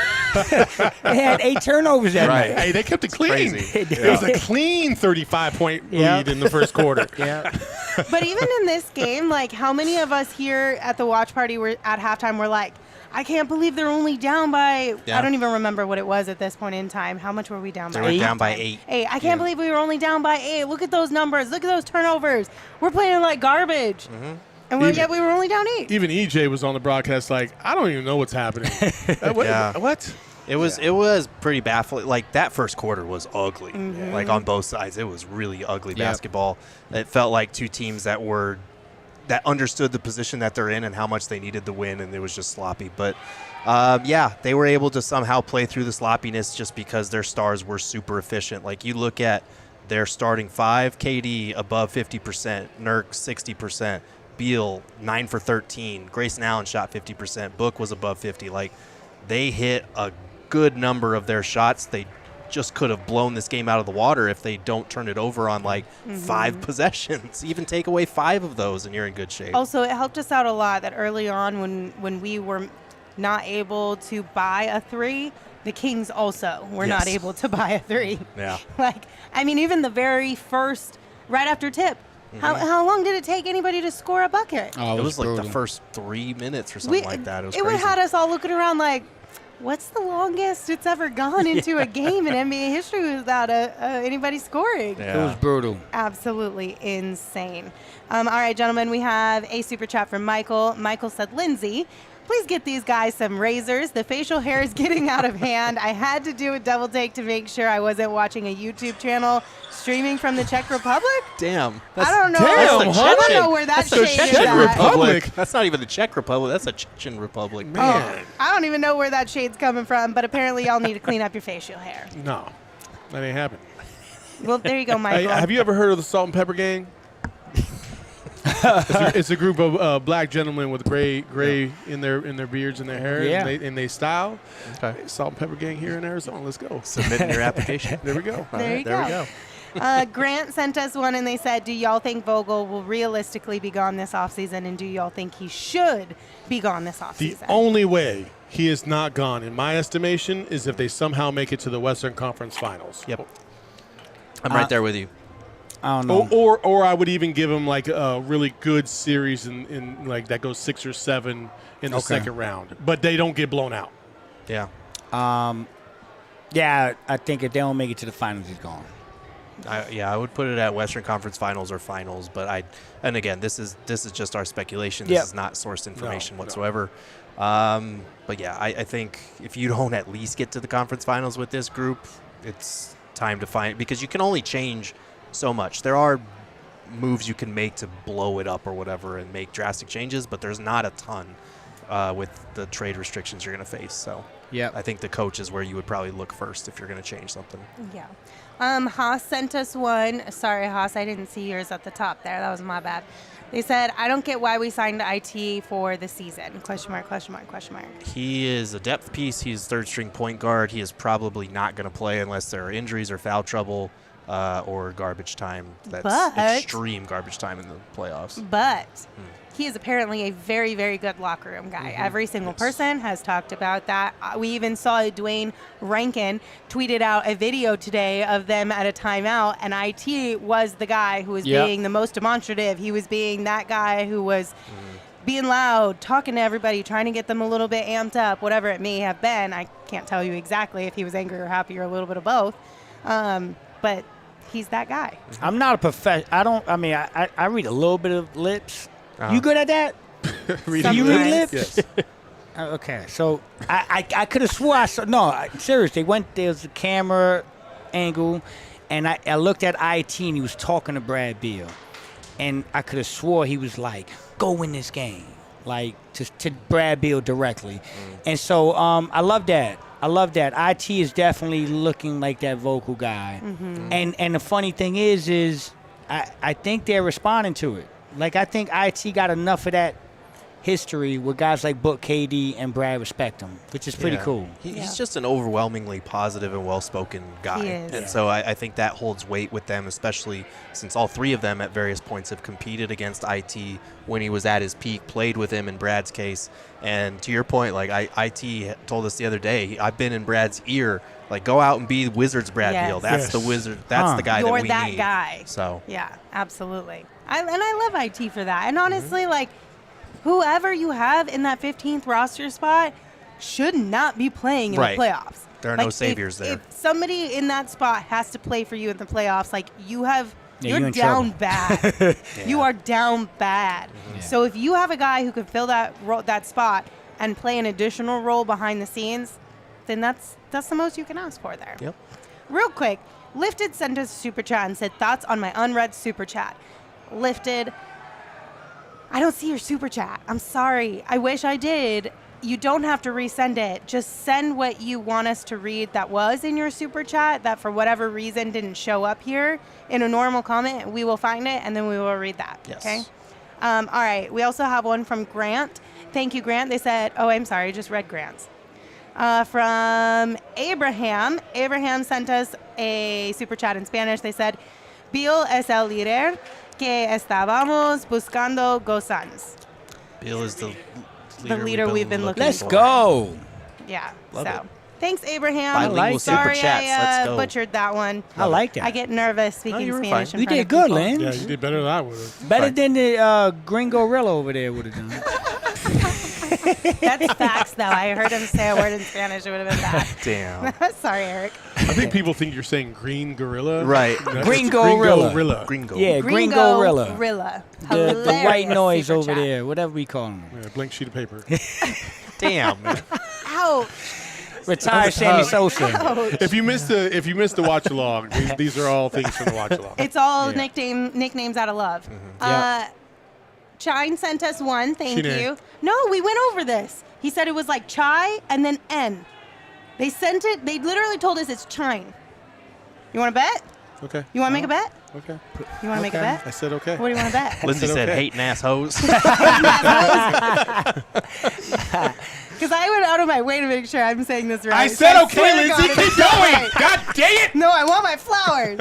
They had 8 turnovers that Right. night. Hey, they kept it clean. Crazy. It was a clean 35-point Yeah. lead in the first quarter. Yeah. But even in this game, like, how many of us here at the watch party were at halftime were like, I can't believe they're only down by, Yeah. I don't even remember what it was at this point in time. How much were we down They by? were Eight. down by 8. 8. I can't believe we were only down by 8. Look at those numbers. Look at those turnovers. We're playing like garbage. And yet we were only down 8. Even EJ was on the broadcast like, I don't even know what's happening. What? Yeah. What? It was pretty baffling. Like, that first quarter was ugly. Like, on both sides, it was really ugly basketball. It felt like two teams that understood the position that they're in and how much they needed the win, and it was just sloppy. But, they were able to somehow play through the sloppiness just because their stars were super efficient. Like, you look at their starting 5, KD above 50%, Nurk 60%, Beal 9 for 13, Grayson Allen shot 50%, Book was above 50. Like, they hit a good number of their shots. They just could have blown this game out of the water if they don't turn it over on like 5 possessions. Even take away 5 of those and you're in good shape. Also, it helped us out a lot that early on when we were not able to buy a 3, the Kings also were not able to buy a 3. Yeah. Like, I mean, even the very first, right after tip, how long did it take anybody to score a bucket? Oh, it was like the first 3 minutes or something like that. It was crazy. It had us all looking around like, what's the longest it's ever gone into a game in NBA history without anybody scoring? It was brutal. Absolutely insane. All right, gentlemen, we have a super chat from Michael. Michael said, Lindsay, please get these guys some razors. The facial hair is getting out of hand. I had to do a double take to make sure I wasn't watching a YouTube channel streaming from the Czech Republic. Damn. I don't know. I don't know where that shade is Czech at. Republic. That's not even the Czech Republic. That's a Chechen Republic. Man. I don't even know where that shade's coming from, but apparently y'all need to clean up your facial hair. No, that ain't happening. Well, there you go, Hey, Michael. have you ever heard of the Salt and Pepper Gang? It's a group of black gentlemen with gray in their beards and their hair, Yeah. and they style. Okay. Salt and Pepper Gang here in Arizona. Let's go. Submitting your application. There we go. There you There we go. go. Grant sent us one, and they said, do y'all think Vogel will realistically be gone this offseason, and do y'all think he should be gone this The offseason? only way he is not gone, in my estimation, is if they somehow make it to the Western Conference Finals. Yep. I'm right there with you. I don't know. Or I would even give him like a really good series in like that goes 6 or 7 in the second round, but they don't get blown out. Yeah. Yeah, I think if they don't make it to the finals, he's gone. I would put it at Western Conference Finals or Finals, but and again, this is just our speculation. This is not sourced information whatsoever. But yeah, I think if you don't at least get to the conference finals with this group, it's time to find, because you can only change so much. There are moves you can make to blow it up or whatever and make drastic changes, but there's not a ton with the trade restrictions you're going to face. So I think the coach is where you would probably look first if you're going to change something. Yeah. Haas sent us one. Sorry, Haas, I didn't see yours at the top there. That was my bad. They said, I don't get why we signed IT for the season. Question mark, question mark, question mark. He is a depth piece. He's third-string point guard. He is probably not going to play unless there are injuries or foul trouble or garbage time. That's extreme garbage time in the playoffs. But he is apparently a very, very good locker room guy. Every single person has talked about that. We even saw Dwayne Rankin tweeted out a video today of them at a timeout, and IT was the guy who was being the most demonstrative. He was being that guy who was being loud, talking to everybody, trying to get them a little bit amped up, whatever it may have been. I can't tell you exactly if he was angry or happy or a little bit of both. But he's that guy. I'm not a professional. I read a little bit of lips. You good at that? You read lips? Yes. Okay, so I could have swore I saw. No, seriously, there was a camera angle, and I looked at IT, and he was talking to Brad Beal, and I could have swore he was like, "Go win this game," like to Brad Beal directly, and so I love that. I love that. IT is definitely looking like that vocal guy, and the funny thing is I think they're responding to it. Like, I think IT got enough of that history where guys like Book, KD, and Brad respect him, which is pretty cool. He's just an overwhelmingly positive and well-spoken guy. He is. And so I think that holds weight with them, especially since all three of them at various points have competed against IT when he was at his peak, played with him in Brad's case. And to your point, like IT told us the other day, I've been in Brad's ear, like, go out and be Wizards Brad Beal. That's the Wizard. That's the guy You're that we that need. guy. So yeah, absolutely. I love IT for that. And honestly, like, whoever you have in that 15th roster spot should not be playing in the playoffs. There are no saviors there. If somebody in that spot has to play for you in the playoffs, like, you're in down trouble. bad. You are down bad. So if you have a guy who can fill that spot and play an additional role behind the scenes, then that's the most you can ask for there. Yep. Real quick, Lifted sent us a super chat and said, thoughts on my unread super chat. Lifted, I don't see your super chat. I'm sorry. I wish I did. You don't have to resend it. Just send what you want us to read that was in your super chat that for whatever reason didn't show up here in a normal comment. We will find it, and then we will read that. Yes. Okay? All right. We also have one from Grant. Thank you, Grant. They said, oh, I'm sorry. I just read Grant's. From Abraham. Abraham sent us a super chat in Spanish. They said, Beal es el líder que estábamos buscando Go Suns. Beal is the leader we've been looking Let's for. go. Yeah. Love it. Thanks, Abraham. Bilingual super Sorry chats. Let's I go. butchered that one. I like that. I get nervous speaking you were Spanish. fine. in You front did of good, people. Lynn. Yeah, you did better than I would have. Better Fine. than the Gringorilla over there would have done. That's facts, though. I heard him say a word in Spanish. It would have been bad. Damn. Sorry, Eric. I think people think you're saying green gorilla. Right. No, it's Gringorilla. Gringorilla. Gringo. Yeah, Gringorilla. Gorilla. The white noise Super over chat. there, whatever we call him. Yeah, blank sheet of paper. Damn. Man. Ouch. Retired Sammy Sosa. Ouch. If you missed the watch along, these are all things from the watch along. It's all Yeah. nicknames out of love. Yeah. Chine sent us one. Thank Chine. you. No, we went over this. He said it was like chai and then N. They sent it. They literally told us it's chine. You want to bet? Okay. You want to make a bet? Okay. You want to make a I bet? said okay. What do you want to bet? Lindsay said said okay. hating assholes. Because I went out of my way to make sure I'm saying this right. I said So okay, swear to God, Lindsay. it's Keep going. right. God dang it. No, I want my flowers.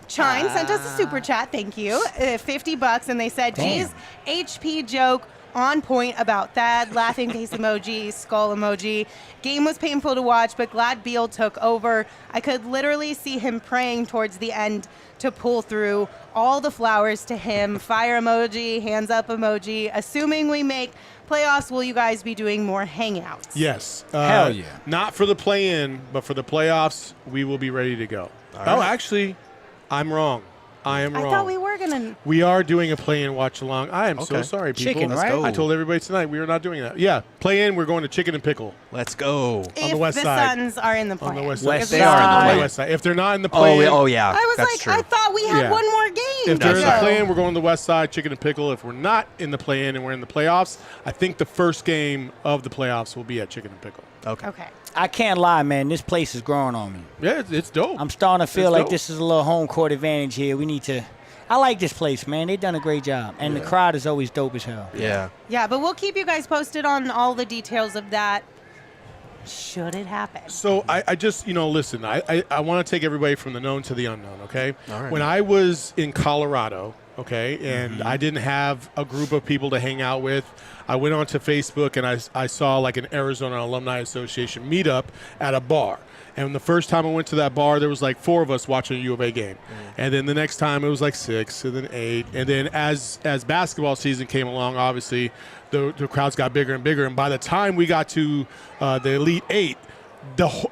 Chine sent us a super chat. Thank you. $50, and they said, Damn. "Geez, HP joke on point about Thad. Laughing face emoji, skull emoji. Game was painful to watch, but glad Beal took over. I could literally see him praying towards the end to pull through. All the flowers to him. Fire emoji, hands up emoji. Assuming we make playoffs, will you guys be doing more hangouts?" Yes. Hell yeah. Not for the play-in, but for the playoffs, we will be ready to go. Oh, actually, I'm wrong. I am I wrong. thought we were gonna. We are doing a play-in watch along. I am so Okay. sorry, people. Chicken, Let's right? go. I told everybody tonight we are not doing that. Yeah, play-in. We're going to Chicken and Pickle Let's go. If the west the side. Suns are in the on the plan. west West side. They are in the On play-in. west side. If they're not in the Oh, play-in, yeah, oh yeah. I was That's like, true. I thought we had Yeah. one more game. if to they're in the go. play-in, we're going to the west side, Chicken and Pickle. If we're not in the play-in and we're in the playoffs, I think the first game of the playoffs will be at Chicken and Pickle. Okay. Okay. I can't lie, man. This place is growing on me. Yeah, it's dope. I'm starting to feel It's like dope. this is a little home court advantage here. We need to. I like this place, man. They've done a great job, and the crowd is always dope as hell. Yeah. Yeah, but we'll keep you guys posted on all the details of that. Should it happen? So I just, listen, I want to take everybody from the known to the unknown, okay? All right. When I was in Colorado, okay, and I didn't have a group of people to hang out with, I went onto Facebook and I saw like an Arizona Alumni Association meetup at a bar. And the first time I went to that bar, there was like 4 of us watching a U of A game. And then the next time it was like 6, and then 8. And then as basketball season came along, obviously the crowds got bigger and bigger. And by the time we got to the Elite 8,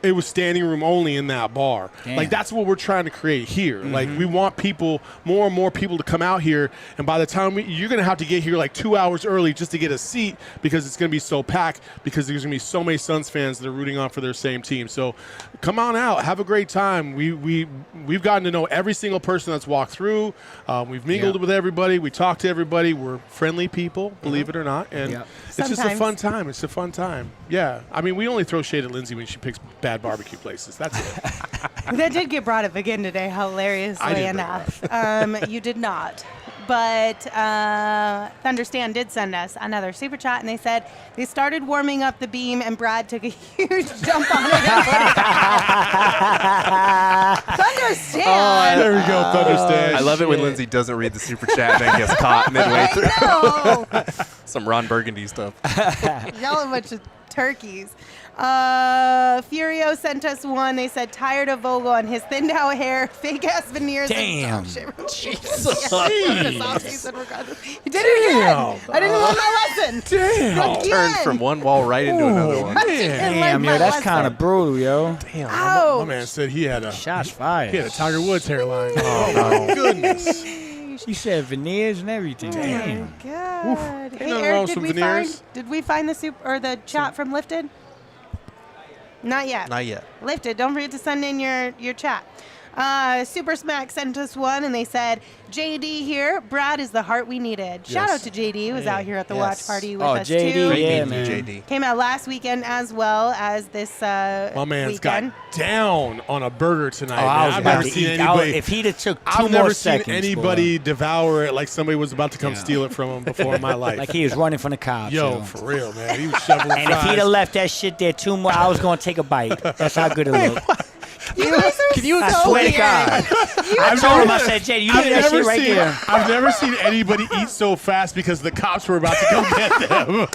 it was standing room only in that bar. Damn. Like that's what we're trying to create here. Like we want people, more and more people to come out here, and by the time you're gonna have to get here like 2 hours early just to get a seat because it's gonna be so packed because there's gonna be so many Suns fans that are rooting on for their same team. So come on out, have a great time. We've gotten to know every single person that's walked through. We've mingled with everybody. We talked to everybody. We're friendly people, believe it or not, and Yeah. it's just a Sometimes. fun time. It's a fun time. Yeah, I mean we only throw shade at Lindsay when she picks bad barbecue places. That's it. That did get brought up again today, I hilariously didn't enough. You did not. But Thunderstand did send us another super chat, and they said they started warming up the beam, and Brad took a huge jump on it. And put it out. Thunderstand. There we go, Thunderstand. I love it when Lindsay doesn't read the super chat and then gets caught midway through. I know. Some Ron Burgundy stuff. Y'all a bunch of turkeys. Furio sent us one. They said, tired of Vogel and his thinned out hair, fake ass veneers. Damn. Jesus. He did it again. I didn't learn my lesson. Damn. Turned from one wall right into another one. Damn, yo, that's kind of brutal, yo. Damn. My man said he had a Shots fired. Tiger Woods hairline. Oh my goodness. She said veneers and everything. Damn. Good. Ain't Hey, nothing wrong Eric, with did some we veneers. find? Did we find the the chat from Lifted? Not yet. Not yet. Lifted. Don't forget to send in your chat. Super Smack sent us one, and they said, JD here. Brad is the heart we needed. Shout out to JD. He was out here at the watch party with us, JD, too. yeah, man. JD. Came out last weekend as well as this My man's weekend. got down on a burger tonight. Oh, I was I've about never to seen eat. anybody. If he'd have took 2 I've more never seen seconds, anybody devour it like somebody was about to come Yeah. steal it from him before in my life. like he was running from the cops. Yo, for real, man. He was shoveling And if he'd fries. have left that shit there 2 more, I was going to take a bite. That's how good it looked. You guys are Can you I so swear to weird. God. I told him, I said, Jay, you I've hear that never shit right seen, there? I've never seen anybody eat so fast because the cops were about to come get them.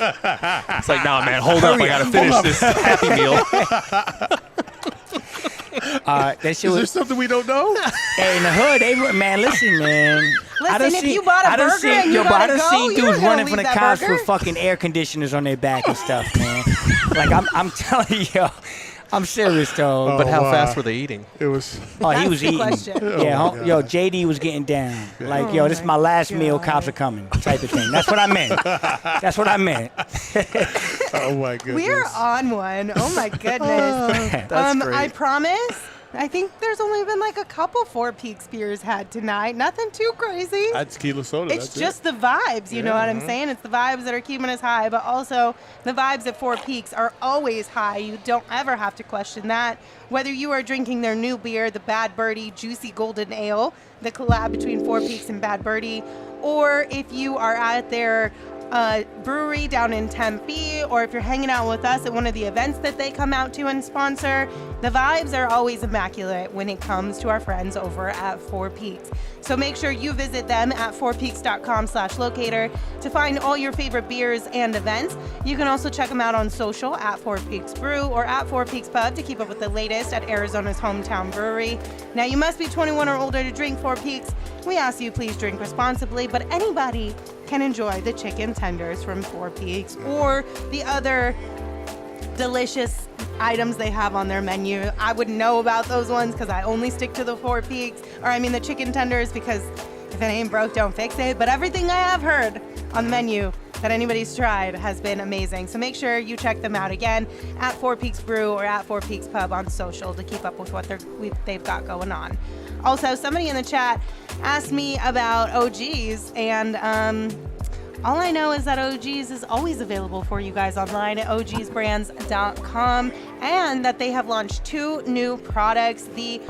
It's like, nah, man, hold up. I got to finish this Happy Meal. That shit Is there was, something we don't know? hey, in the hood, man, listen, man. I done Listen, if you bought a burger and you I gotta done go, seen you dudes don't gotta running from the leave that cops burger. with fucking air conditioners on their back and stuff, man. Like, I'm telling you, yo, I'm serious, though. But how wow. fast were they eating? It was. Oh, he That's was the eating. question. Yeah, Oh, my yo, God. JD was getting down. Like, yo, this is my last meal. Cops are coming, type of thing. That's what I meant. That's what I meant. Oh my goodness. We're on one. Oh my goodness. That's great. I promise. I think there's only been like a couple Four Peaks beers had tonight. Nothing too crazy. That's tequila soda. It's that's just the vibes, you know what I'm saying? It's the vibes that are keeping us high, but also the vibes at Four Peaks are always high. You don't ever have to question that. Whether you are drinking their new beer, the Bad Birdie Juicy Golden Ale, the collab between Four Peaks and Bad Birdie, or if you are at their brewery down in Tempe, or if you're hanging out with us at one of the events that they come out to and sponsor, the vibes are always immaculate when it comes to our friends over at Four Peaks. So make sure you visit them at fourpeaks.com/locator to find all your favorite beers and events. You can also check them out on social at Four Peaks Brew or at Four Peaks Pub to keep up with the latest at Arizona's hometown brewery. Now, you must be 21 or older to drink Four Peaks. We ask you please drink responsibly, but anybody can enjoy the chicken tenders from Four Peaks or the other delicious items they have on their menu. I wouldn't know about those ones because I only stick to the Four Peaks, the chicken tenders, because if it ain't broke, don't fix it. But everything I have heard on the menu that anybody's tried has been amazing. So make sure you check them out again at Four Peaks Brew or at Four Peaks Pub on social to keep up with what they've got going on. Also, somebody in the chat asked me about OGs, and all I know is that OGs is always available for you guys online at ogsbrands.com, and that they have launched 2 new products, the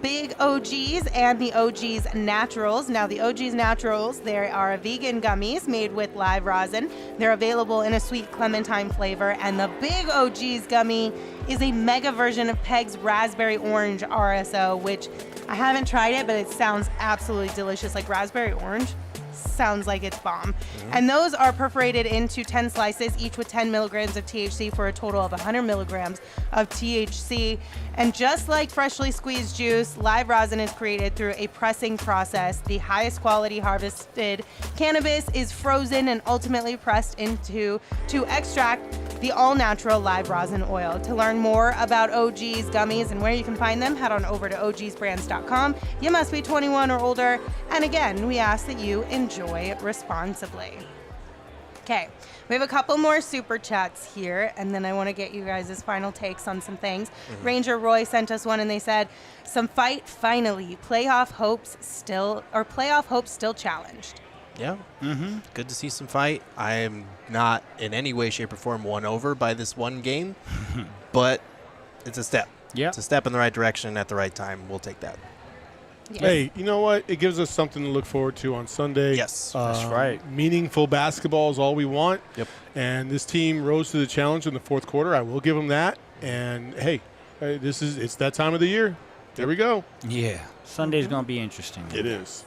Big OGs and the OGs Naturals. Now, the OGs Naturals, they are vegan gummies made with live rosin. They're available in a sweet clementine flavor, and the Big OGs gummy is a mega version of Peg's Raspberry Orange RSO, which I haven't tried it, but it sounds absolutely delicious. Like raspberry orange sounds like it's bomb. And those are perforated into 10 slices, each with 10 milligrams of THC for a total of 100 milligrams of THC. And just like freshly squeezed juice, live rosin is created through a pressing process. The highest quality harvested cannabis is frozen and ultimately pressed to extract the all-natural live rosin oil. To learn more about OG's gummies and where you can find them, head on over to ogsbrands.com. You must be 21 or older. And again, we ask that you enjoy responsibly. Okay, we have a couple more super chats here, and then I want to get you guys' final takes on some things. Ranger Roy sent us one, and they said, "Some fight finally. Playoff hopes still challenged." Yeah. Good to see some fight. I am not in any way, shape, or form won over by this one game, but it's a step. Yeah. It's a step in the right direction at the right time. We'll take that. Yes. Hey, you know what? It gives us something to look forward to on Sunday. Yes. That's right. Meaningful basketball is all we want. Yep. And this team rose to the challenge in the fourth quarter. I will give them that. And hey, it's that time of the year. There we go. Yeah. Sunday's going to be interesting. It is.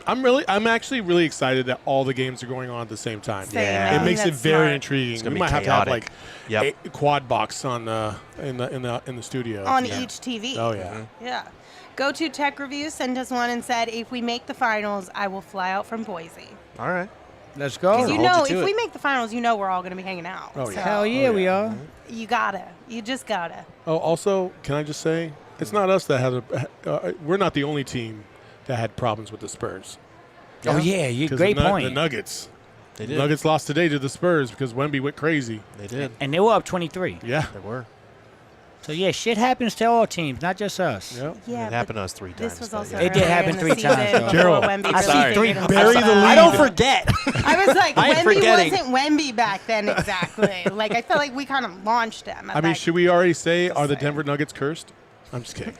I'm actually really excited that all the games are going on at the same time. Same. Yeah. I It think makes it that's very smart. intriguing. It's gonna We be might have to have like chaotic. a quad box on in the studio. On Yeah. each TV. Oh yeah. Yeah. Go to Tech Review sent us one and said, "If we make the finals, I will fly out from Boise." All right. Let's go. Because you hold know, you to if we it. make the finals, you know we're all going to be hanging out. Oh, yeah. So Hell yeah, we are. You gotta. You just gotta. Oh, also, can I just say, it's not us that had we're not the only team that had problems with the Spurs. Oh, yeah, you 'Cause great the point. Nuggets. They did. Nuggets lost today to the Spurs because Wemby went crazy. They did. And they were up 23. Yeah. They were. So, yeah, shit happens to all teams, not just us. Yep. Yeah, It happened to us 3 times. this was but also yeah. It did earlier happen in the 3 times, season though. before Gerald, Wemby I see retired 3. and Bury stuff. the lead. I don't forget. I was like, I ain't Wemby forgetting. wasn't Wemby back then exactly. Like, I feel like we kind of launched him. I mean, should we already say, are the saying. Denver Nuggets cursed? I'm just kidding.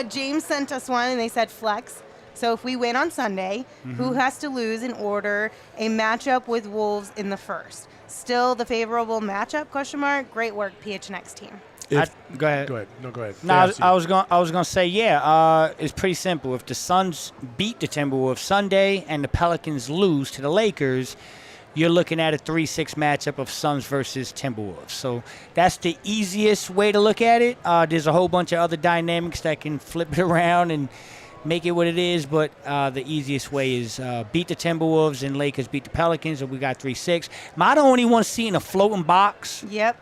James sent us one, and they said flex. So if we win on Sunday, who has to lose in order a matchup with Wolves in the first? Still the favorable matchup? Question mark. Great work, PHNX team. Go ahead. Go ahead. No, go ahead. No, I was gonna say it's pretty simple. If the Suns beat the Timberwolves Sunday and the Pelicans lose to the Lakers, you're looking at a 3-6 matchup of Suns versus Timberwolves. So that's the easiest way to look at it. There's a whole bunch of other dynamics that can flip it around and make it what it is, but the easiest way is beat the Timberwolves and Lakers beat the Pelicans, and we got 3-6. Am I the only one seeing a floating box? Yep.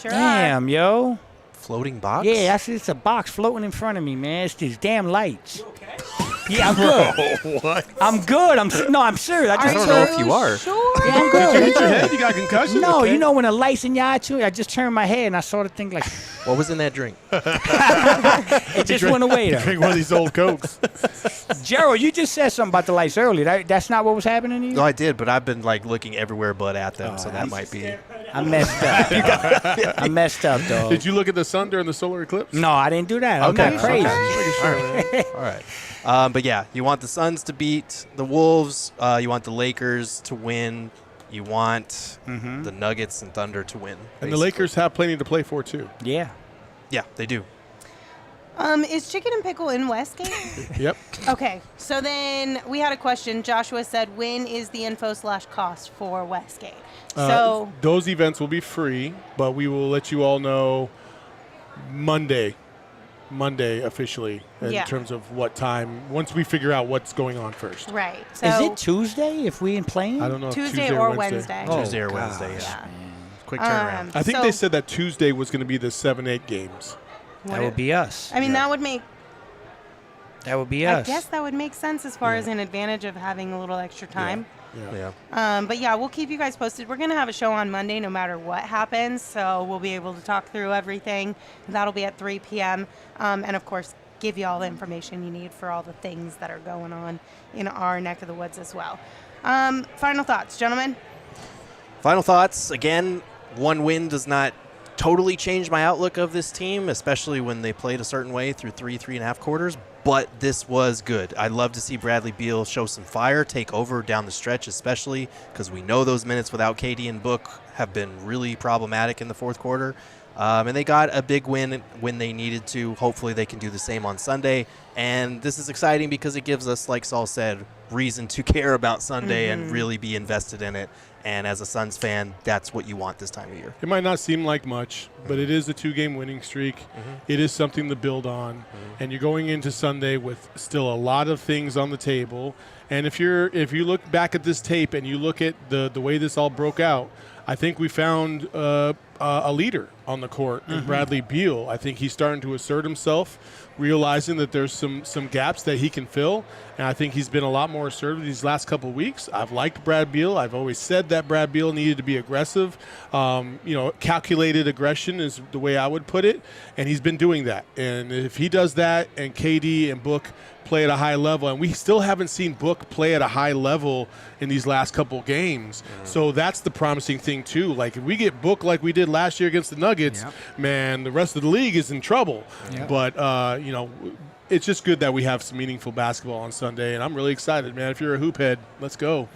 Sure are. Damn, yo. Floating box? Yeah, it's a box floating in front of me, man. It's these damn lights. Yeah, I'm good. What? I'm good. I'm serious. I don't know if you are. Sure? Yeah, I'm Did you good. hit your head? You got concussion? No, Okay. you know when the lights in your eye too, I just turned my head and I saw the thing like What was in that drink? it just went away though. Drink one of these old Cokes. Gerald, you just said something about the lights earlier. That's not what was happening to you? No, I did, but I've been like looking everywhere but at them, so that might be. I messed up. I messed up, dog. Did you look at the sun during the solar eclipse? No, I didn't do that. I'm Okay, not crazy. okay. All right. But yeah, you want the Suns to beat the Wolves. You want the Lakers to win. You want the Nuggets and Thunder to win. And the basically. Lakers have plenty to play for, too. Yeah. Yeah, they do. Is Chicken and Pickle in Westgate? Yep. Okay, so then we had a question. Joshua said, when is the info/cost for Westgate? So those events will be free, but we will let you all know Monday officially in Yeah. terms of what time, once we figure out what's going on first. right. So Is it Tuesday if we ain't playing? I don't know if Tuesday or Wednesday? Oh, Tuesday or gosh, Wednesday, yeah. Yeah. Quick turnaround. I think So- they said that Tuesday was going to be the 7-8 games. That would be us. I mean, that would make. That would be I us. guess that would make sense as far as an advantage of having a little extra time. Yeah. But yeah, we'll keep you guys posted. We're gonna have a show on Monday, no matter what happens. So we'll be able to talk through everything. That'll be at 3 p.m. And of course, give you all the information you need for all the things that are going on in our neck of the woods as well. Final thoughts, gentlemen. Final thoughts. Again, one win does not totally change my outlook of this team, especially when they played a certain way through 3.5 quarters. But this was good. I'd love to see Bradley Beal show some fire, take over down the stretch, especially because we know those minutes without KD and Book have been really problematic in the fourth quarter. And they got a big win when they needed to. Hopefully they can do the same on Sunday. And this is exciting because it gives us, like Saul said, reason to care about Sunday and really be invested in it. And as a Suns fan, that's what you want this time of year. It might not seem like much, but it is a 2-game winning streak. It is something to build on. And you're going into Sunday with still a lot of things on the table. And if you look back at this tape and you look at the way this all broke out, I think we found a leader on the court in Bradley Beal. I think he's starting to assert himself, realizing that there's some gaps that he can fill. And I think he's been a lot more assertive these last couple of weeks. I've liked Brad Beal. I've always said that Brad Beal needed to be aggressive. Calculated aggression is the way I would put it. And he's been doing that. And if he does that and KD and Book play at a high level, and we still haven't seen Book play at a high level in these last couple games. So that's the promising thing too. Like if we get Book like we did last year against the Nuggets, man, the rest of the league is in trouble. But it's just good that we have some meaningful basketball on Sunday, and I'm really excited, man. If you're a hoop head, let's go.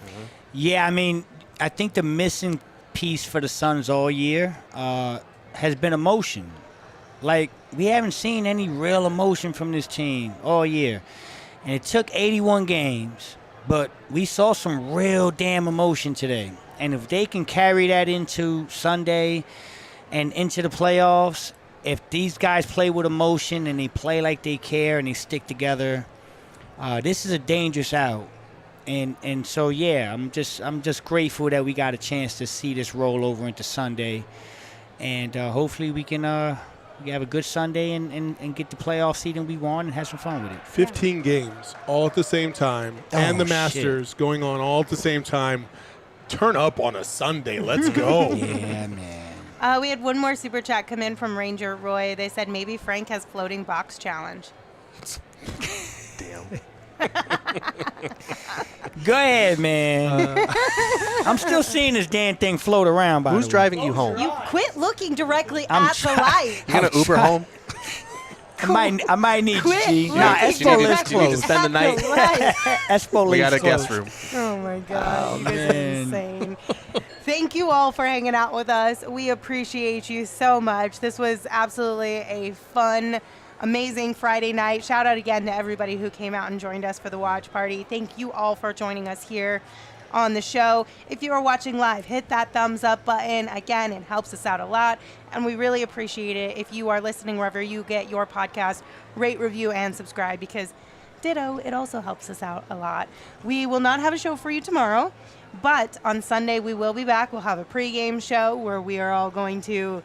Yeah, I mean, I think the missing piece for the Suns all year has been emotion. Like, we haven't seen any real emotion from this team all year. And it took 81 games, but we saw some real damn emotion today. And if they can carry that into Sunday and into the playoffs, if these guys play with emotion and they play like they care and they stick together, this is a dangerous out. And so, yeah, I'm just grateful that we got a chance to see this roll over into Sunday. And hopefully we can have a good Sunday and get the playoff seeding we want and have some fun with it. 15 games all at the same time, and the Masters going on all at the same time. Turn up on a Sunday. Let's go. Yeah, man. We had one more super chat come in from Ranger Roy. They said maybe Frank has floating box challenge. Damn. Go ahead, man. I'm still seeing this damn thing float around. By Who's the way. driving you home? You quit looking directly I'm at the light. You gonna Uber home? I might need Quit you, G. looking Nah, Expo you Lift's need to closed. spend the night. Expo We got a Lift's guest closed. room. Oh my God, you guys man. are insane. Thank you all for hanging out with us. We appreciate you so much. This was absolutely a fun, amazing Friday night. Shout out again to everybody who came out and joined us for the watch party. Thank you all for joining us here on the show. If you are watching live, hit that thumbs up button. Again, it helps us out a lot, and we really appreciate it. If you are listening wherever you get your podcast, rate, review, and subscribe, because ditto, it also helps us out a lot. We will not have a show for you tomorrow, but on Sunday we will be back. We'll have a pregame show where we are all going to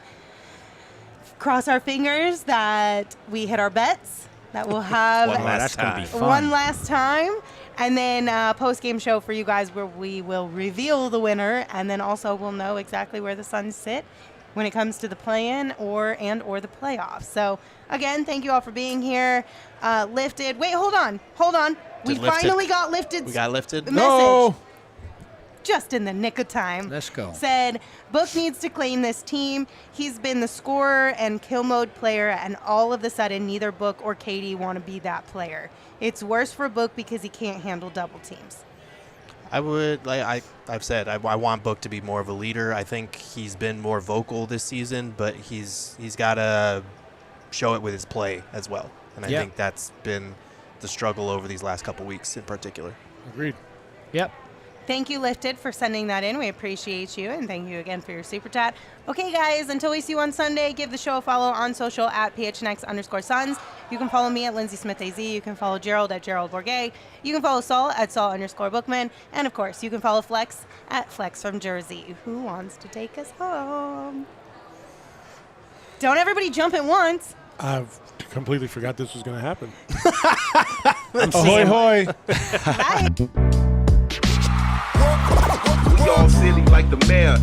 cross our fingers that we hit our bets, that we'll have That's gonna be fun. one last time, and then a post-game show for you guys where we will reveal the winner, and then also we'll know exactly where the Suns sit when it comes to the play-in or the playoffs. So again, thank you all for being here. Lifted. Wait, hold on. We Did Lifted- finally got Lifted. We got lifted. Message. No. Just in the nick of time. Let's go. Said, Book needs to claim this team. He's been the scorer and kill mode player, and all of a sudden, neither Book or Katie want to be that player. It's worse for Book because he can't handle double teams. I would I've said I want Book to be more of a leader. I think he's been more vocal this season, but he's got to show it with his play as well. And I Yeah. think that's been the struggle over these last couple weeks in particular. Agreed. Yep. Thank you, Lifted, for sending that in. We appreciate you, and thank you again for your super chat. Okay, guys, until we see you on Sunday, give the show a follow on social at PHNX_Suns. You can follow me at Lindsay Smith AZ. You can follow Gerald at Gerald Bourget. You can follow Saul at Saul_Bookman. And, of course, you can follow Flex at Flex from Jersey. Who wants to take us home? Don't everybody jump at once. I've completely forgot this was going to happen. Ahoy, hoy. Bye. We all silly like the mayor.